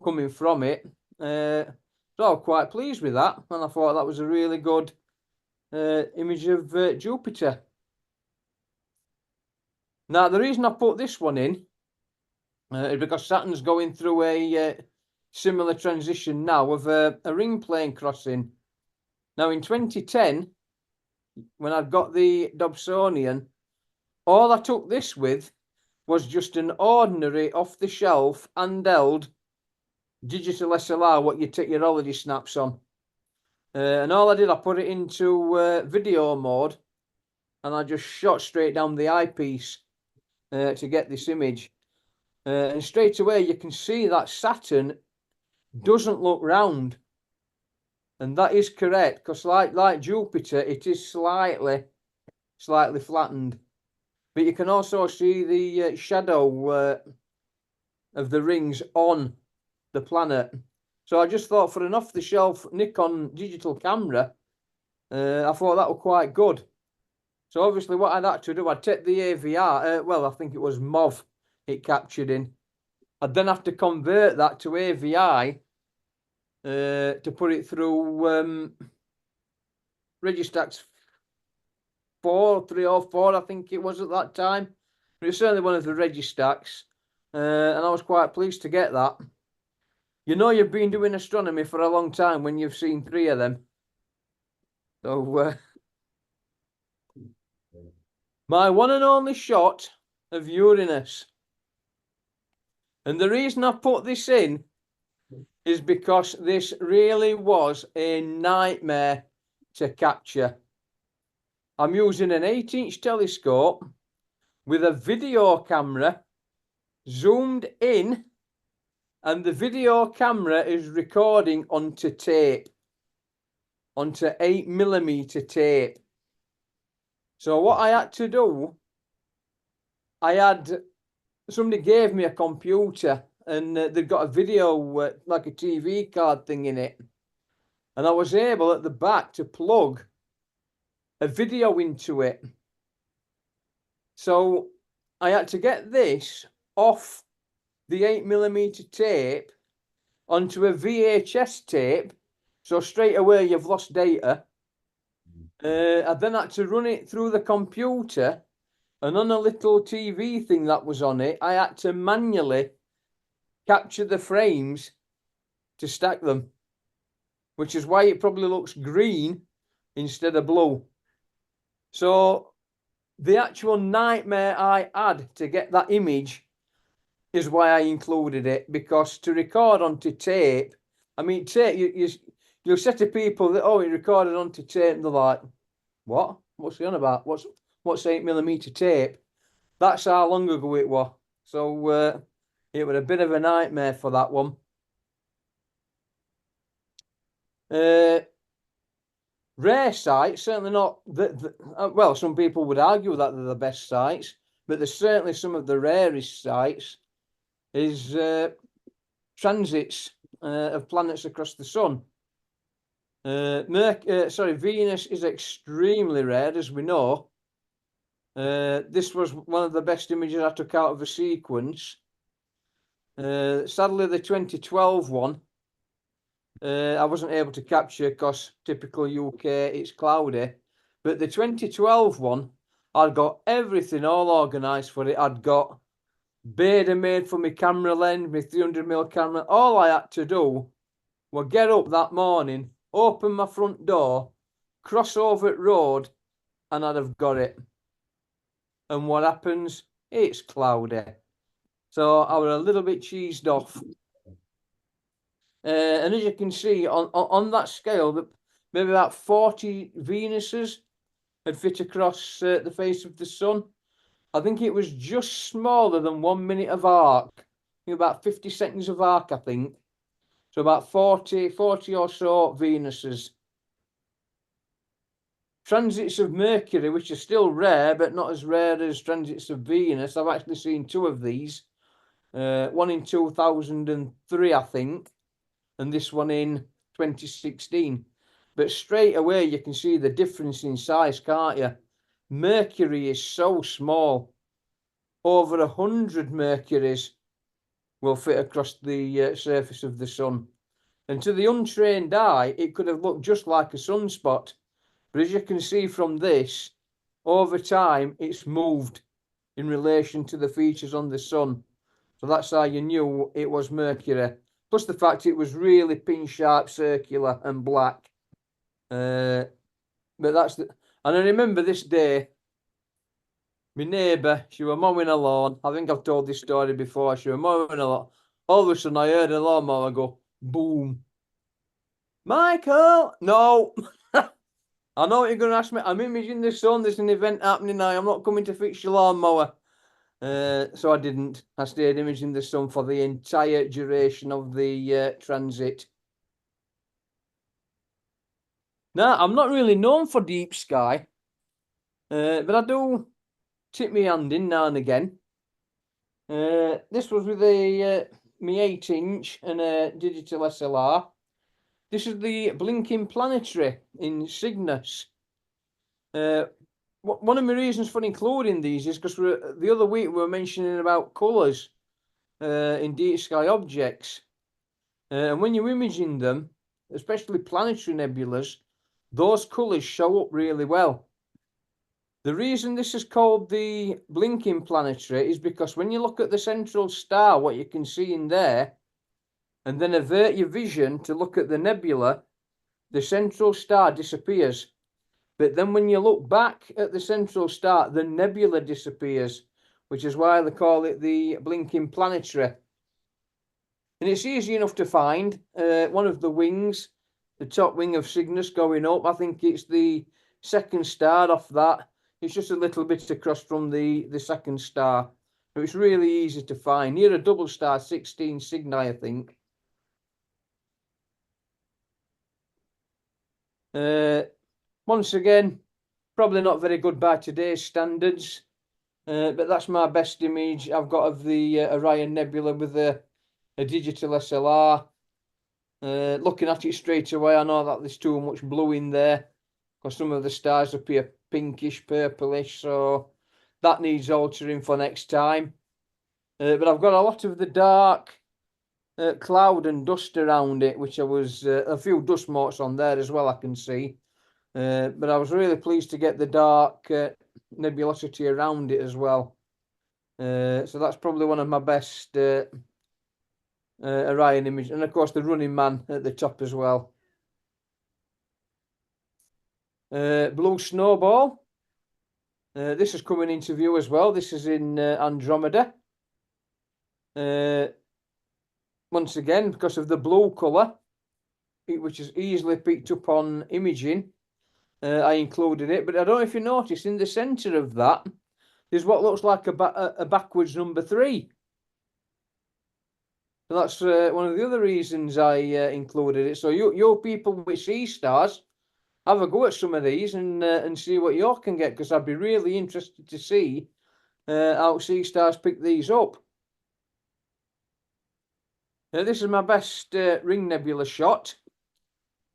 coming from it. So I'm quite pleased with that, and I thought that was a really good image of Jupiter. Now, the reason I put this one in is because Saturn's going through a similar transition now of a ring plane crossing. Now, in 2010, when I'd got the Dobsonian, all I took this with was just an ordinary off-the-shelf handheld digital SLR, what you take your holiday snaps on. And all I did, I put it into video mode, and I just shot straight down the eyepiece to get this image. And straight away, you can see that Saturn doesn't look round. And that is correct, because like Jupiter, it is slightly flattened. But you can also see the shadow of the rings on the planet. So I just thought for an off-the-shelf Nikon digital camera, I thought that was quite good. So obviously what I'd had to do, I'd take the AVR, well, I think it was MOV it captured in. I'd then have to convert that to AVI to put it through Registax 3 or 4, I think it was at that time. But it's certainly one of the Registax, and I was quite pleased to get that. You know you've been doing astronomy for a long time when you've seen 3 of them. So my one and only shot of Uranus. And the reason I put this in is because this really was a nightmare to capture. I'm using an 8-inch telescope with a video camera zoomed in, and the video camera is recording onto tape, onto 8mm tape. So what I had to do, somebody gave me a computer, and they've got a video, like a TV card thing in it. And I was able at the back to plug a video into it. So I had to get this off the 8mm tape onto a VHS tape. So straight away you've lost data. I then had to run it through the computer, and on a little TV thing that was on it, I had to manually capture the frames to stack them, which is why it probably looks green instead of blue. So the actual nightmare I had to get that image is why I included it, because to record onto tape, I mean, tape, you'll say to people that, oh, it recorded onto tape, and they're like, what? What's he on about? What's 8mm tape? That's how long ago it was. So it was a bit of a nightmare for that one. Rare sites, certainly not well, some people would argue that they're the best sites, but there's certainly some of the rarest sites is transits of planets across the sun. Venus is extremely rare, as we know. This was one of the best images I took out of a sequence. Sadly, the 2012 one, I wasn't able to capture because typical UK, it's cloudy. But the 2012 one, I'd got everything all organised for it. I'd got Beta made for my camera lens, my 300mm camera. All I had to do was get up that morning, open my front door, cross over at road, and I'd have got it. And what happens? It's cloudy. So I was a little bit cheesed off. And as you can see on that scale, that maybe about 40 Venuses had fit across the face of the sun. I think it was just smaller than 1 minute of arc. About 50 seconds of arc, I think. So about 40 or so Venuses. Transits of Mercury, which are still rare, but not as rare as transits of Venus. I've actually seen 2 of these. One in 2003, I think, and this one in 2016. But straight away you can see the difference in size, can't you? Mercury is so small. Over 100 Mercuries will fit across the surface of the sun. And to the untrained eye, it could have looked just like a sunspot. But as you can see from this, over time, it's moved in relation to the features on the sun. So that's how you knew it was Mercury. Plus the fact it was really pin sharp, circular and black. But that's the... And I remember this day, my neighbour, she was mowing a lawn. I think I've told this story before. She was mowing a lawn. All of a sudden I heard a lawnmower go, boom. Michael! No! I know what you're going to ask me. I'm imaging the sun. There's an event happening now. I'm not coming to fix your lawnmower. So I didn't. I stayed imaging the sun for the entire duration of the transit. Now, I'm not really known for deep sky, but I do tip my hand in now and again. This was with my 8-inch and a digital SLR. This is the Blinking Planetary in Cygnus. one of my reasons for including these is because the other week we were mentioning about colours in deep sky objects. And when you're imaging them, especially planetary nebulas, those colours show up really well. The reason this is called the blinking planetary is because when you look at the central star, what you can see in there, and then avert your vision to look at the nebula, the central star disappears. But then when you look back at the central star, the nebula disappears, which is why they call it the blinking planetary. And it's easy enough to find. One of the wings, the top wing of Cygnus going up, I think it's the second star off that. It's just a little bit across from the second star. So it's really easy to find. Near a double star, 16 Cygni, I think. Once again, probably not very good by today's standards. But that's my best image I've got of the Orion Nebula with a digital SLR. Looking at it straight away, I know that there's too much blue in there because some of the stars appear pinkish, purplish, so that needs altering for next time. But I've got a lot of the dark cloud and dust around it, which I was a few dust motes on there as well, I can see. But I was really pleased to get the dark nebulosity around it as well. So that's probably one of my best Orion image, and of course the running man at the top as well. Blue snowball. This is coming into view as well. This is in Andromeda. Once again, because of the blue colour, which is easily picked up on imaging, I included it. But I don't know if you notice, in the centre of that, there's what looks like a backwards number 3. So that's one of the other reasons I included it. So you people with sea stars, have a go at some of these and see what you can get, because I'd be really interested to see how sea stars pick these up. This is my best ring nebula shot.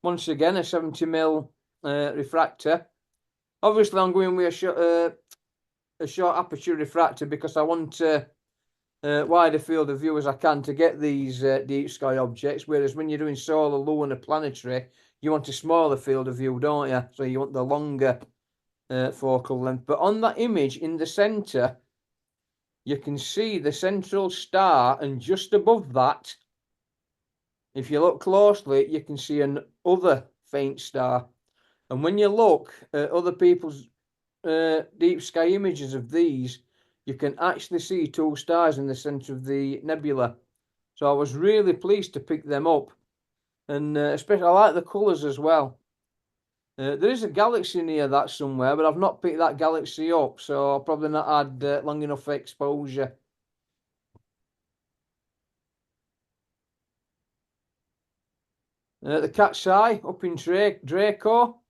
Once again, a 70mm refractor. Obviously, I'm going with a short aperture refractor because I want wider field of view as I can to get these deep sky objects. Whereas when you're doing solar, lunar, planetary, you want a smaller field of view, don't you? So you want the longer focal length. But on that image in the centre, you can see the central star, and just above that, if you look closely, you can see an other faint star. And when you look at other people's deep sky images of these, you can actually see 2 stars in the centre of the nebula. So I was really pleased to pick them up. And especially, I like the colours as well. There is a galaxy near that somewhere, but I've not picked that galaxy up, so I'll probably not had long enough exposure. The cat's eye up in Draco.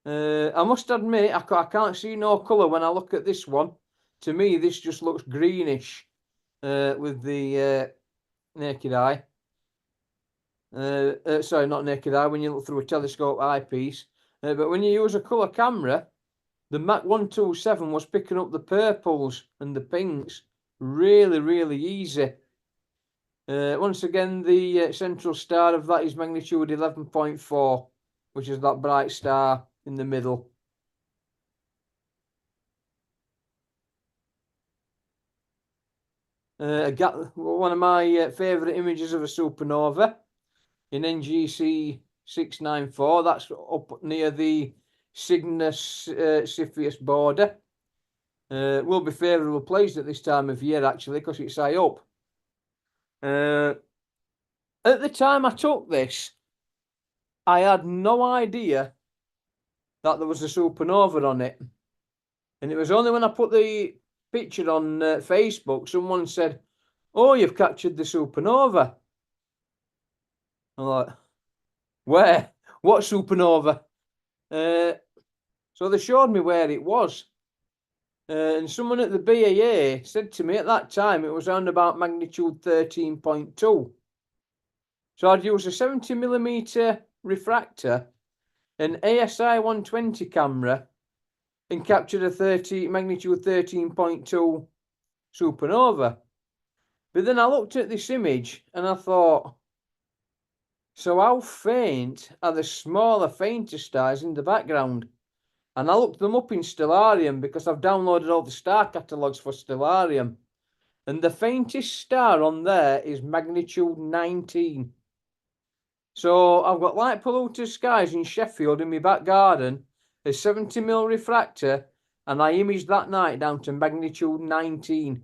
I must admit, I can't see no colour when I look at this one. To me, this just looks greenish with the naked eye. Sorry, not naked eye, when you look through a telescope eyepiece. But when you use a colour camera, the Mach 127 was picking up the purples and the pinks really, really easy. Once again, the central star of that is magnitude 11.4, which is that bright star in the middle. One of my favourite images of a supernova in NGC 694. That's up near the Cygnus Cepheus border. Will be favourable placed at this time of year, actually, because it's high up. At the time I took this, I had no idea that there was a supernova on it. And it was only when I put the picture on Facebook, someone said, "Oh, you've captured the supernova." I'm like, "Where? What supernova?" So they showed me where it was. And someone at the BAA said to me at that time it was around about magnitude 13.2. So I'd use a 70mm refractor, an ASI 120 camera, and captured a magnitude 13.2 supernova. But then I looked at this image and I thought, so how faint are the smaller, fainter stars in the background? And I looked them up in Stellarium because I've downloaded all the star catalogues for Stellarium. And the faintest star on there is magnitude 19. So I've got light polluted skies in Sheffield in my back garden, a 70mm refractor, and I imaged that night down to magnitude 19.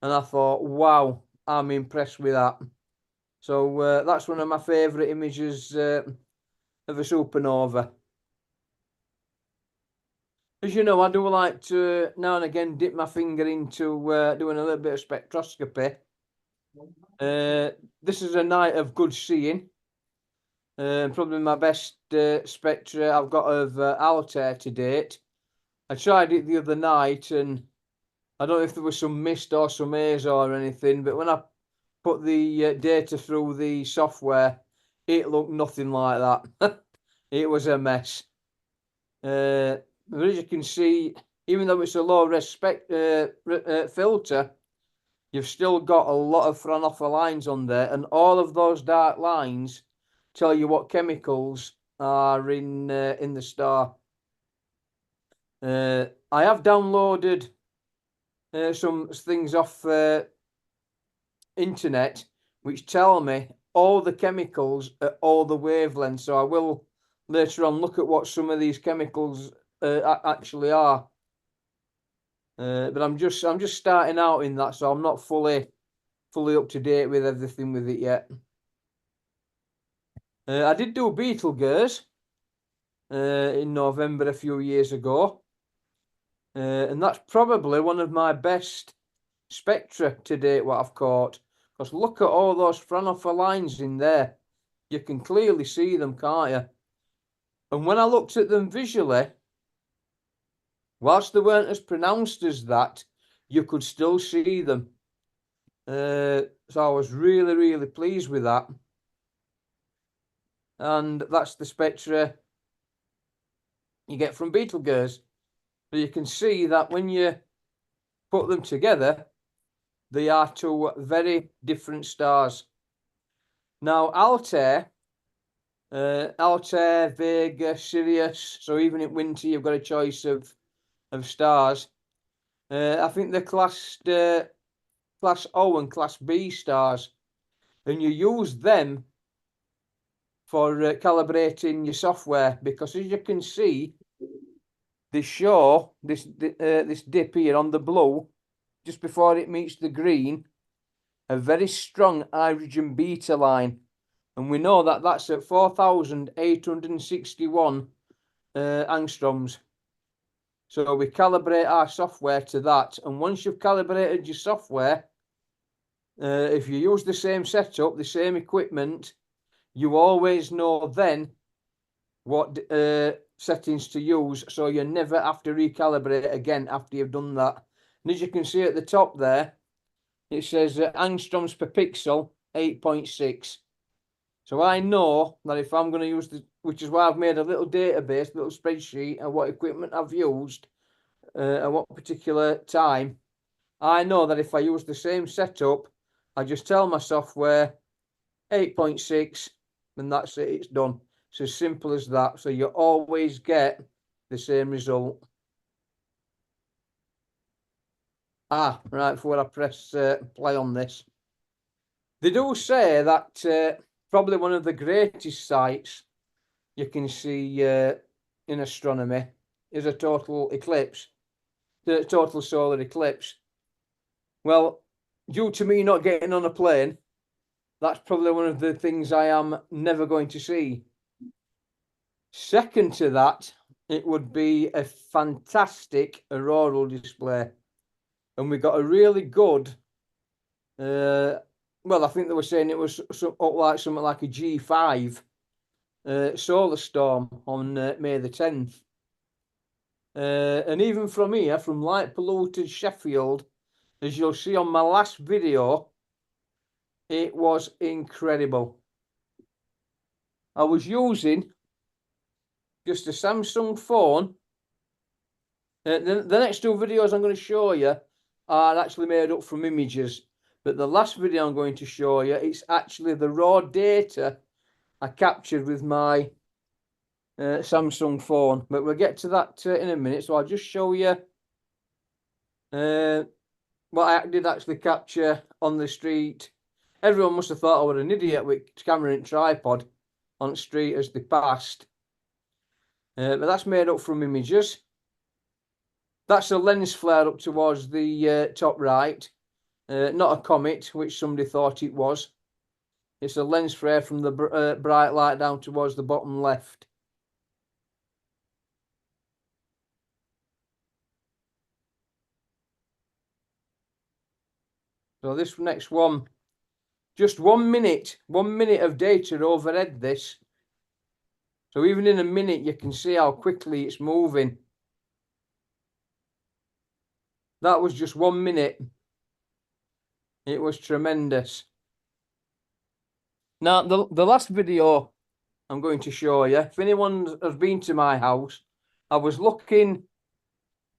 And I thought, wow, I'm impressed with that. So that's one of my favourite images of a supernova. As you know, I do like to now and again dip my finger into doing a little bit of spectroscopy. This is a night of good seeing. Probably my best spectra I've got of Altair to date. I tried it the other night and I don't know if there was some mist or some haze or anything, but when I put the data through the software, it looked nothing like that. It was a mess. But as you can see, even though it's a low res filter, you've still got a lot of Fraunhofer lines on there, and all of those dark lines tell you what chemicals are in the star. I have downloaded some things off internet which tell me all the chemicals at all the wavelengths, so I will later on look at what some of these chemicals actually are. But I'm just starting out in that, so I'm not fully up to date with everything with it yet. I did do Betelgeuse in November a few years ago, and that's probably one of my best spectra to date what I've caught, because look at all those Fraunhofer lines in there. You can clearly see them, can't you? And when I looked at them visually, whilst they weren't as pronounced as that, you could still see them. So I was really pleased with that. And that's the spectra you get from Betelgeuse. So you can see that when you put them together, they are two very different stars. Now, Altair, Vega, Sirius, so even in winter, you've got a choice of stars. I think they're classed Class O and Class B stars, and you use them for calibrating your software, because as you can see, they show this dip here on the blue, just before it meets the green, a very strong hydrogen beta line, and we know that that's at 4,861 angstroms. So we calibrate our software to that, and once you've calibrated your software, if you use the same setup, the same equipment, you always know then what settings to use, so you never have to recalibrate again after you've done that. And as you can see at the top there, it says angstroms per pixel 8.6. So I know that if I'm going to use which is why I've made a little database, little spreadsheet of what equipment I've used at what particular time. I know that if I use the same setup, I just tell my software 8.6 and that's it, it's done. It's as simple as that. So you always get the same result. Right, before I press play on this. They do say that probably one of the greatest sights you can see in astronomy is a total eclipse, the total solar eclipse. Well, due to me not getting on a plane, that's probably one of the things I am never going to see. Second to that, it would be a fantastic auroral display. And we got a really good, well, I think they were saying it was something like a G5 solar storm on May the 10th. And even from here, from light polluted Sheffield, as you'll see on my last video, it was incredible. I was using just a Samsung phone The next two videos I'm going to show you are actually made up from images, but the last video I'm going to show you, it's actually the raw data I captured with my Samsung phone. But we'll get to that in a minute, so I'll just show you what I did actually capture on the street. Everyone must have thought I was an idiot with camera and tripod on the street as they passed. But that's made up from images. That's a lens flare up towards the top right, not a comet, which somebody thought it was. It's a lens flare from the bright light down towards the bottom left. So this next one, just 1 minute, 1 minute of data overhead this. So even in a minute, you can see how quickly it's moving. That was just 1 minute. It was tremendous. Now, the last video I'm going to show you, if anyone has been to my house, I was looking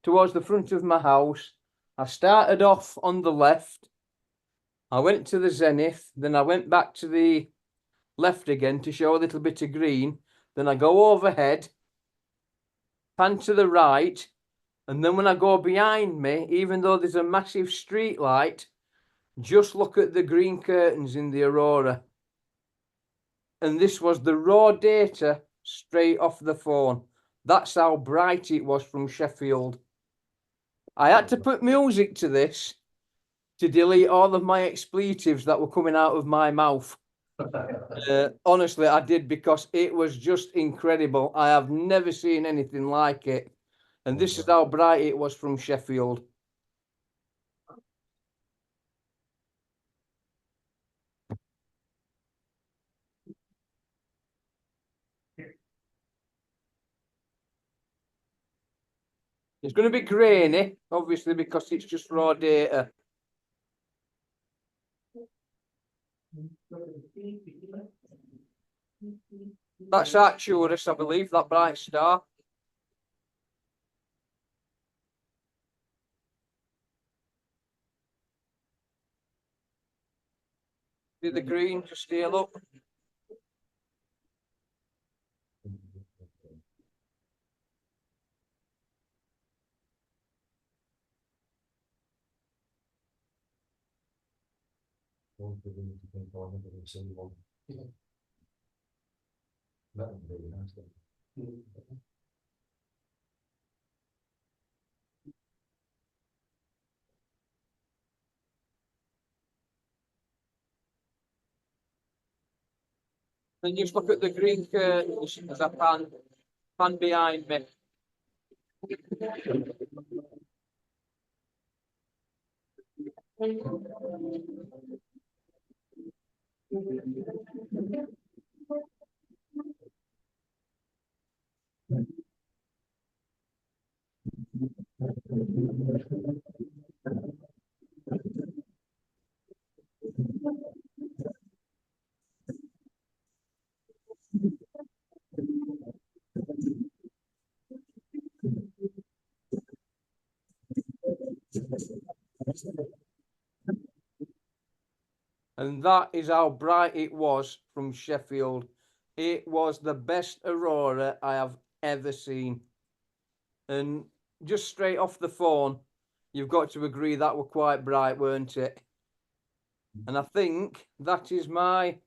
towards the front of my house. I started off on the left. I went to the zenith, then I went back to the left again to show a little bit of green. Then I go overhead, pan to the right, and then when I go behind me, even though there's a massive street light, just look at the green curtains in the aurora. And this was the raw data straight off the phone. That's how bright it was from Sheffield. I had to put music to this to delete all of my expletives that were coming out of my mouth. Honestly, I did, because it was just incredible. I have never seen anything like it. And this is how bright it was from Sheffield. It's going to be grainy, obviously, because it's just raw data. That's Arcturus, I believe, that bright star. See the green just here, look. Then just look at the green curtains as I pan behind me. And that is how bright it was from Sheffield. It was the best aurora I have ever seen. And just straight off the phone, you've got to agree that were quite bright, weren't it? And I think that is my,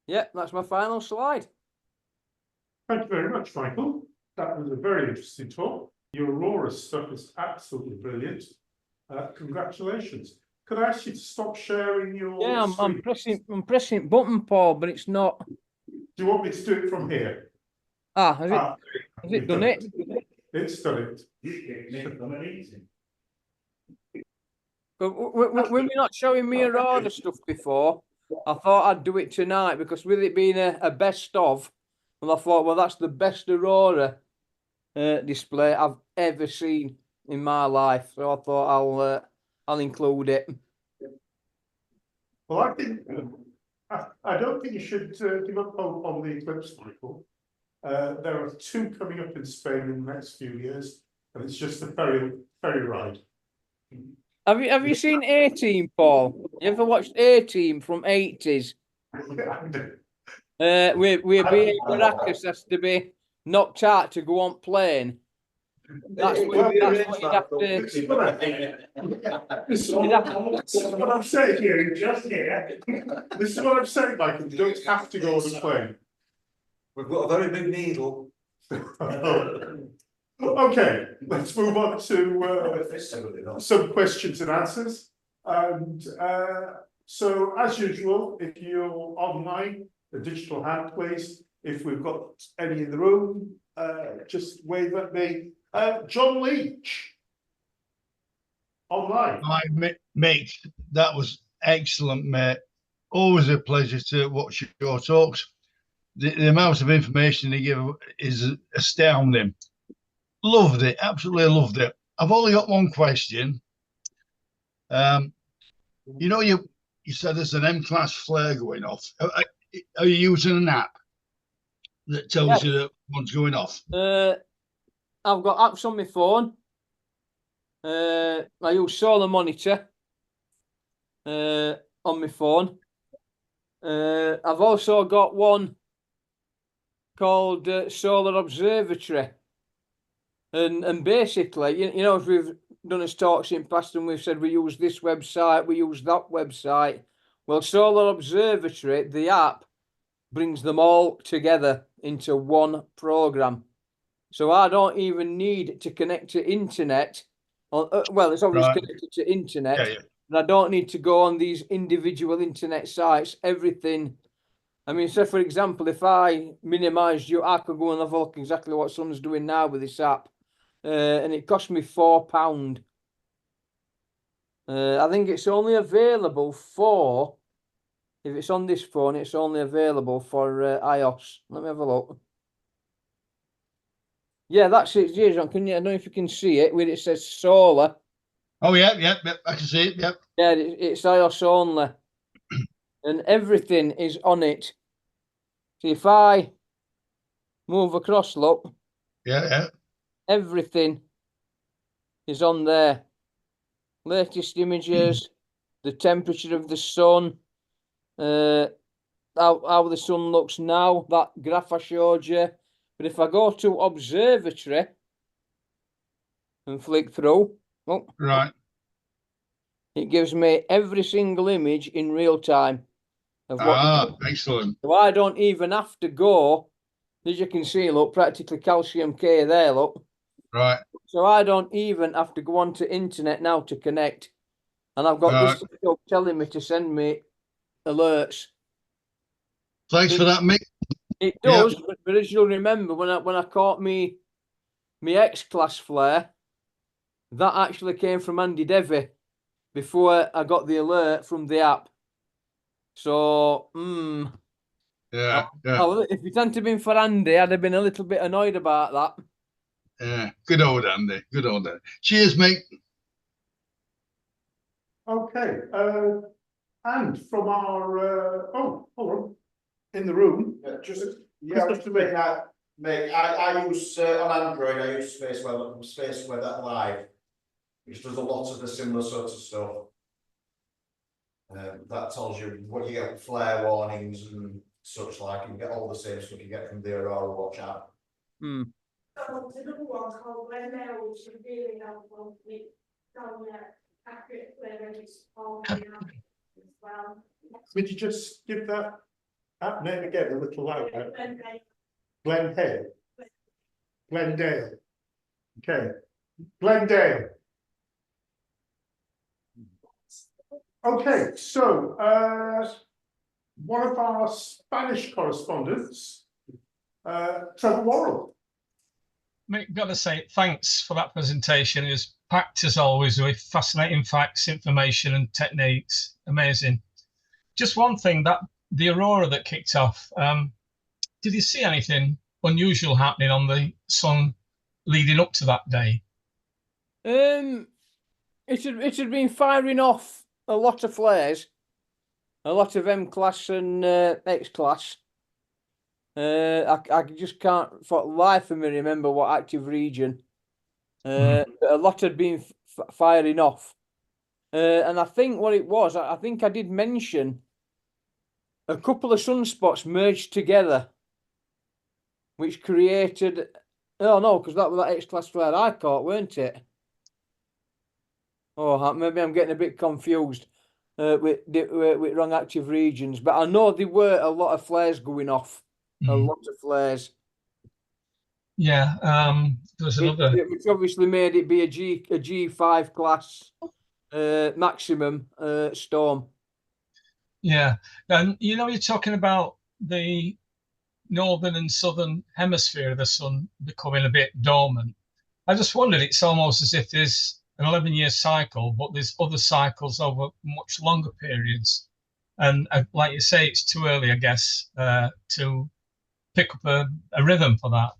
that's my final slide. Thank you very much, Michael. That was a very interesting talk. Your aurora stuff is absolutely brilliant. Congratulations. Could I ask you to stop sharing your I'm pressing button, Paul, but it's not. Do you want me to do it from here? Has it done it? It's done Amazing. But when we're not showing me aurora stuff before, I thought I'd do it tonight, because with it being a best of, well, I thought, well, that's the best aurora display I've ever seen in my life. So I thought I'll include it. Well, I don't think you should give up hope on the eclipse, Michael. There are 2 coming up in Spain in the next few years, and it's just a ferry ride. Have you seen A-Team, Paul? You ever watched A-Team from 80s? With B.A. Baracus has to be knocked out to go on plane. That's what you'd have to. This is what I'm saying here, Just here. This is what I'm saying, Michael. You don't have to go on the plane. We've got a very big needle. Okay, let's move on to some questions and answers. And so, as usual, if you're online, a digital hand, please. If we've got any in the room, just wave at me. John Leach, online. Hi, Mick. That was excellent, mate. Always a pleasure to watch your talks. The amount of information you give is astounding. Loved it, absolutely loved it. I've only got one question. You know, you said there's an M-class flare going off. Are you using an app that tells you that one's going off? I've got apps on my phone. I use Solar Monitor on my phone. I've also got one called Solar Observatory. And basically, you know, if we've done as talks in past and we've said we use this website, we use that website. Well, Solar Observatory, the app, brings them all together into one program. So I don't even need to connect to internet. Well, it's obviously connected to internet. Yeah, yeah. And I don't need to go on these individual internet sites. Everything. I mean, so for example, if I minimised you, I could go and have a look exactly what someone's doing now with this app. And it cost me £4. I think it's only available for, if it's on this phone, it's only available for iOS. Let me have a look. Yeah, that's it. Yeah, John, can you? I don't know if you can see it where it says solar. Oh, yeah, I can see it. Yep. Yeah, it's iOS only, and everything is on it. So if I move across, look. Yeah. Everything is on there. Latest images, the temperature of the sun, how the sun looks now, that graph I showed you. But if I go to observatory and flick through, Right. it gives me every single image in real time of what. Excellent. So I don't even have to go, as you can see, look, practically calcium K there, look. Right. So I don't even have to go onto internet now to connect. And I've got this stuff telling me to send me alerts. Thanks for that, Mick. It does, but as you'll remember, when I caught me X-class flare, that actually came from Andy Devey before I got the alert from the app. So, Yeah. if it hadn't been for Andy, I'd have been a little bit annoyed about that. Yeah. Good old Andy. Good old Andy. Cheers, Mick. Okay, and from our hold on, in the room. Just to make that, I use on Android. I use Space Weather Live, which does a lot of the similar sorts of stuff. That tells you what you get with flare warnings and such like. You get all the same stuff you get from the Aurora Watch app. There's another one called Glenmail, which is really helpful. It's on accurate flare rates all the app as well. Would you just give that app name again a little louder? Glendale. Glendale. Okay. Glendale. Okay, so one of our Spanish correspondents, Trevor Worrell. Mick, got to say thanks for that presentation. It was packed as always with fascinating facts, information, and techniques. Amazing. Just one thing, that the aurora that kicked off. Did you see anything unusual happening on the sun leading up to that day? It had been firing off a lot of flares, a lot of M-class and X-class. I just can't for the life of me remember what active region. But a lot had been firing off. And I think what it was, I think I did mention a couple of sunspots merged together, which created. Oh no, because that was that X-class flare I caught, weren't it? Oh, maybe I'm getting a bit confused with wrong active regions, but I know there were a lot of flares going off, a lot of flares. Yeah, there's another. Which obviously made it be a G5 class maximum storm. Yeah, and you know, you're talking about the northern and southern hemisphere of the sun becoming a bit dormant. I just wondered, it's almost as if there's an 11-year cycle, but there's other cycles over much longer periods. And like you say, it's too early, I guess, to pick up a rhythm for that.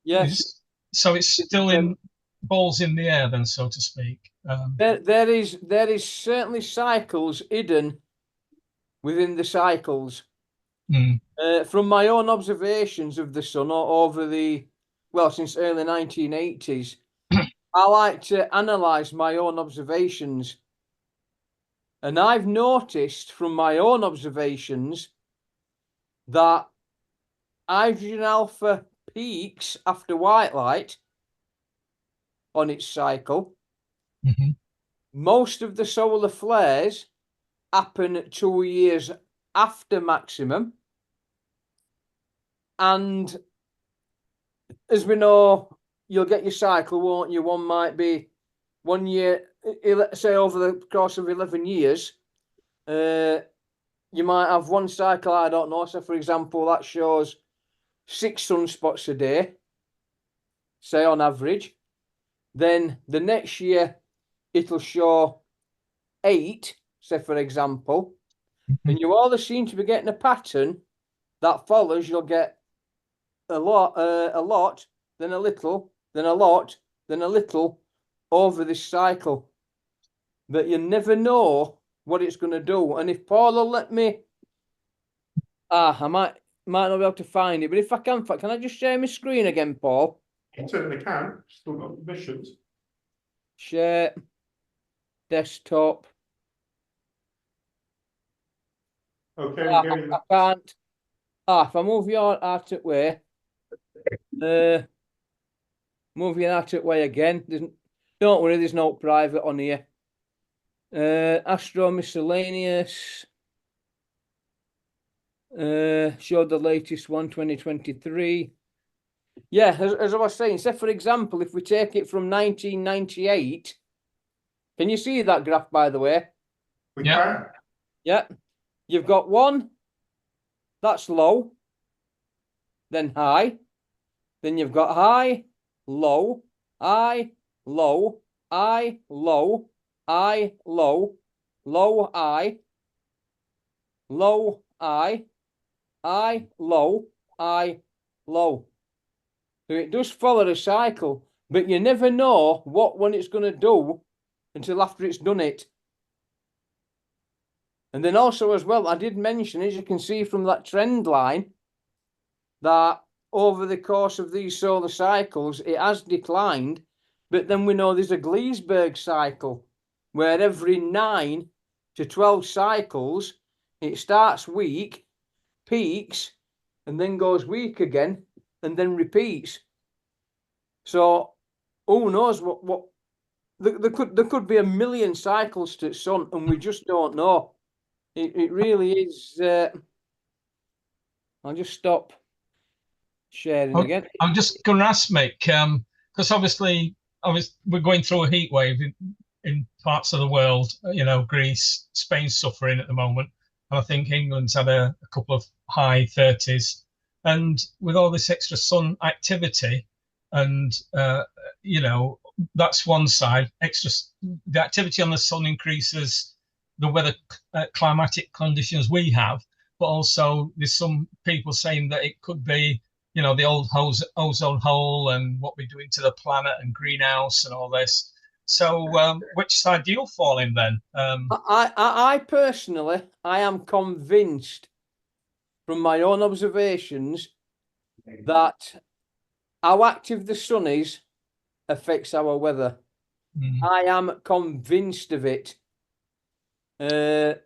Yes. So it's still in balls in the air, then, so to speak. There is certainly cycles hidden within the cycles. From my own observations of the sun over since early 1980s, I like to analyze my own observations. And I've noticed from my own observations that hydrogen alpha peaks after white light on its cycle. Most of the solar flares happen 2 years after maximum. And as we know, you'll get your cycle, won't you? One might be 1 year, say over the course of 11 years, you might have one cycle, I don't know. So, for example, that shows 6 sunspots a day, say on average. Then the next year, it'll show 8, say, for example. And you always seem to be getting a pattern that follows. You'll get a lot, then a little, then a lot, then a little over this cycle. But you never know what it's going to do. And if Paul will let me, I might not be able to find it. But if I can I just share my screen again, Paul? You certainly can. Still got permissions. Share desktop. Okay, I can't. If I move your out of way, move your out of way again. Don't worry, there's no private on here. Astro miscellaneous. Show the latest one, 2023. Yeah, as I was saying, say for example, if we take it from 1998, can you see that graph, by the way? We can. Yeah. You've got one, that's low, then high, then you've got high, low, high, low, high, low, high, low, low, high, low, high, high, low, high, low. So it does follow a cycle, but you never know what one it's going to do until after it's done it. And then also as well, I did mention, as you can see from that trend line, that over the course of these solar cycles, it has declined. But then we know there's a Gliesberg cycle where every 9 to 12 cycles, it starts weak, peaks, and then goes weak again, and then repeats. So who knows what there could be a million cycles to the sun, and we just don't know. It really is. I'll just stop sharing again. I'm just going to ask Mick, because obviously we're going through a heat wave in parts of the world. You know, Greece, Spain's suffering at the moment, and I think England's had a couple of high 30s. And with all this extra sun activity, and you know, that's one side. The activity on the sun increases the weather climatic conditions we have, but also there's some people saying that it could be, you know, the old ozone hole and what we're doing to the planet and greenhouse and all this. So which side do you fall in then? I personally, I am convinced from my own observations that how active the sun is affects our weather. I am convinced of it. And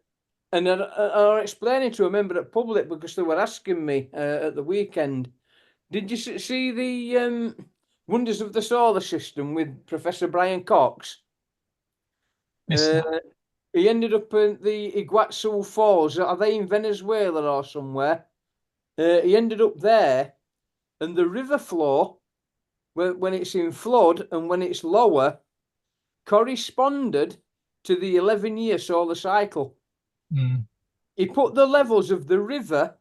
I was explaining to a member at public because they were asking me at the weekend, did you see the Wonders of the Solar System with Professor Brian Cox? He ended up in the Iguazu Falls. Are they in Venezuela or somewhere? He ended up there, and the river flow, when it's in flood and when it's lower, corresponded to the 11-year solar cycle. He put the levels of the river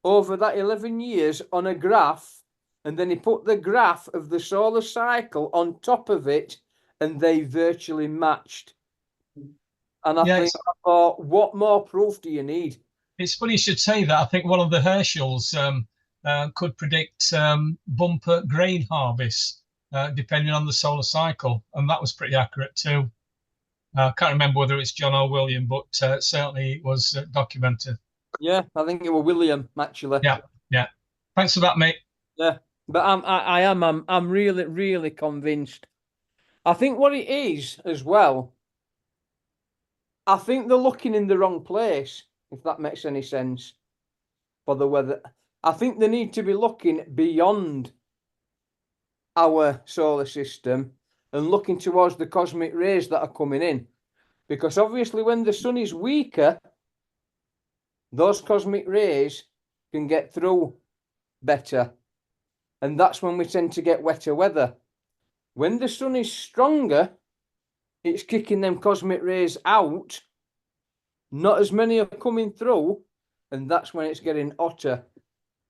over that 11 years on a graph, and then he put the graph of the solar cycle on top of it, and they virtually matched. And I thought, what more proof do you need? It's funny you should say that. I think one of the Herschels could predict bumper grain harvest depending on the solar cycle, and that was pretty accurate too. I can't remember whether it's John or William, but certainly it was documented. Yeah, I think it was William actually. Yeah. Thanks for that, mate. Yeah, but I'm really, really convinced. I think what it is as well, I think they're looking in the wrong place, if that makes any sense, for the weather. I think they need to be looking beyond our solar system and looking towards the cosmic rays that are coming in. Because obviously when the sun is weaker, those cosmic rays can get through better. And that's when we tend to get wetter weather. When the sun is stronger, it's kicking them cosmic rays out. Not as many are coming through, and that's when it's getting hotter.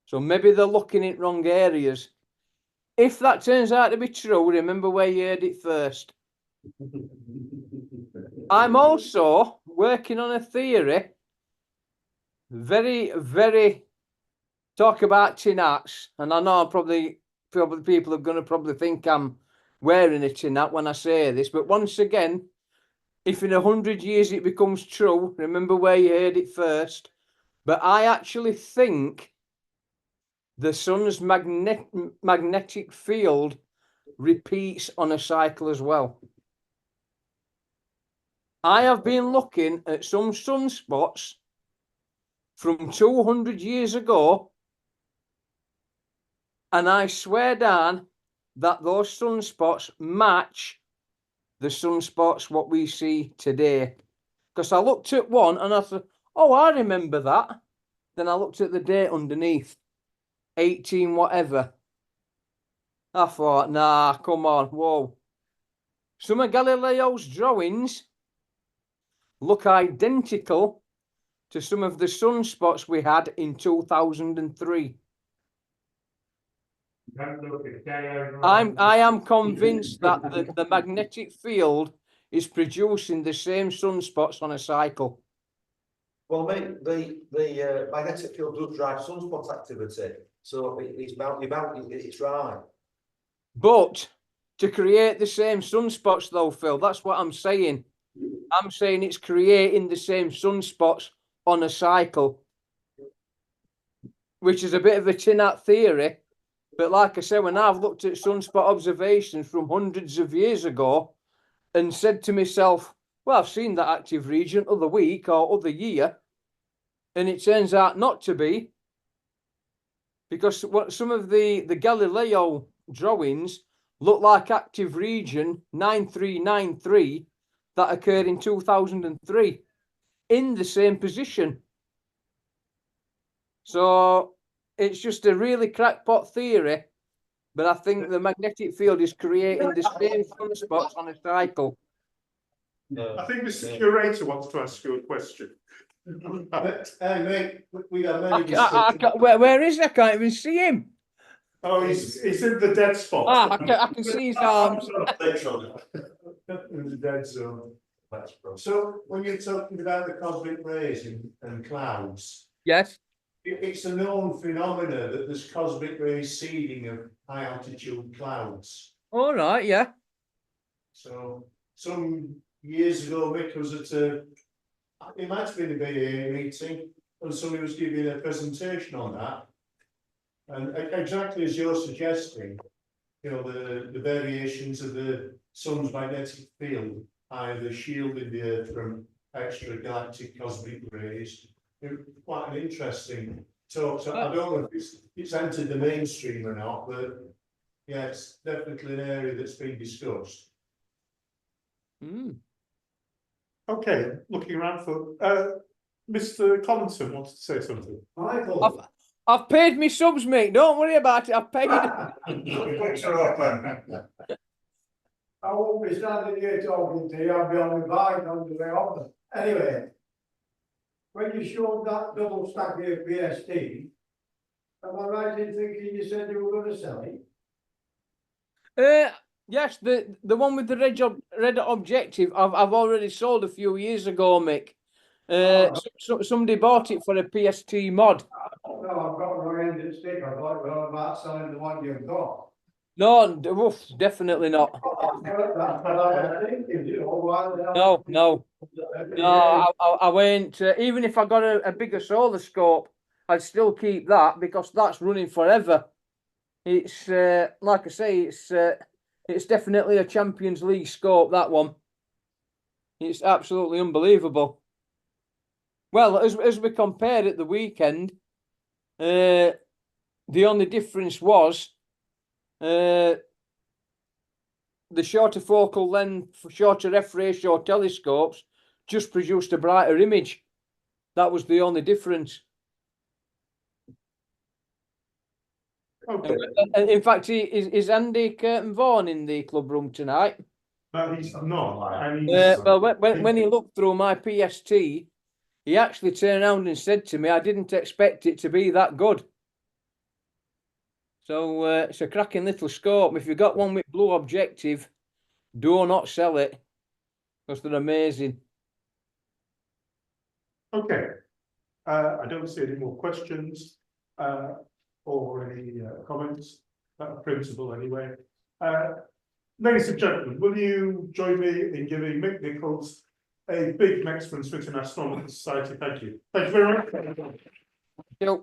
So maybe they're looking in wrong areas. If that turns out to be true, remember where you heard it first. I'm also working on a theory. Very, very talk about tin hats, and I know probably people are going to probably think I'm wearing a tin hat when I say this, but once again, if in 100 years it becomes true, remember where you heard it first. But I actually think the sun's magnetic field repeats on a cycle as well. I have been looking at some sunspots from 200 years ago, and I swear down that those sunspots match the sunspots what we see today. Because I looked at one and I thought, oh, I remember that. Then I looked at the date underneath, 18 whatever. I thought, nah, come on, whoa. Some of Galileo's drawings look identical to some of the sunspots we had in 2003. I am convinced that the magnetic field is producing the same sunspots on a cycle. Well, mate, the magnetic field does drive sunspot activity, so it's right. But to create the same sunspots, though, Phil, that's what I'm saying. I'm saying it's creating the same sunspots on a cycle, which is a bit of a tin hat theory. But like I said, when I've looked at sunspot observations from hundreds of years ago and said to myself, well, I've seen that active region other week or other year, and it turns out not to be, because what some of the Galileo drawings look like active region 9393 that occurred in 2003 in the same position. So it's just a really crackpot theory, but I think the magnetic field is creating the same sunspots on a cycle. I think Mr. Curator wants to ask you a question. Mate, we got where is he? I can't even see him. Oh, he's in the dead spot. Ah, I can see his arms. In the dead zone. So when you're talking about the cosmic rays and clouds, Yes. it's a known phenomena that there's cosmic ray seeding of high altitude clouds. All right, yeah. So some years ago, Mick was at it might have been a BAA meeting, and somebody was giving a presentation on that. And exactly as you're suggesting, you know, the variations of the sun's magnetic field, either shielding the Earth from extragalactic cosmic rays, quite an interesting talk. So I don't know if it's entered the mainstream or not, but yeah, it's definitely an area that's been discussed. Mm. Okay, looking around for, Mr. Collinson wants to say something. Michael. I've paid me subs, Mick. Don't worry about it. I've paid. Books are open. I won't be standing here talking to you, I'll be on my bike on the way home. Anyway, when you showed that double stack of PST, am I right in thinking you said you were gonna sell it? Yes, the one with the red objective. I've already sold a few years ago, Mick. Somebody bought it for a PST mod. No, I've got the wrong end of the stick, I thought we were about selling the one you've got. No, oof, definitely not. That's what I was thinking, you know, why the No, hell- no, no. I won't. Even if I got a bigger solar scope, I'd still keep that because that's running forever. It's like I say, it's definitely a Champions League scope. That one. It's absolutely unbelievable. Well, as we compared at the weekend, the only difference was the shorter focal length, shorter f ratio telescopes just produced a brighter image. That was the only difference. Okay, And in fact, is Andy Curtin Vaughan in the club room tonight? but he's not, and he's, Well, when he looked through my PST, he actually turned around and said to me, "I didn't expect it to be that good." So it's a cracking little scope. If you've got one with blue objective, do not sell it because they're amazing. okay. I don't see any more questions, or any comments, principle anyway. Ladies and gentlemen, will you join me in giving Mick Nicholls a big thanks for Switch Astronomical Society? Thank you. Thank you very much. Yep.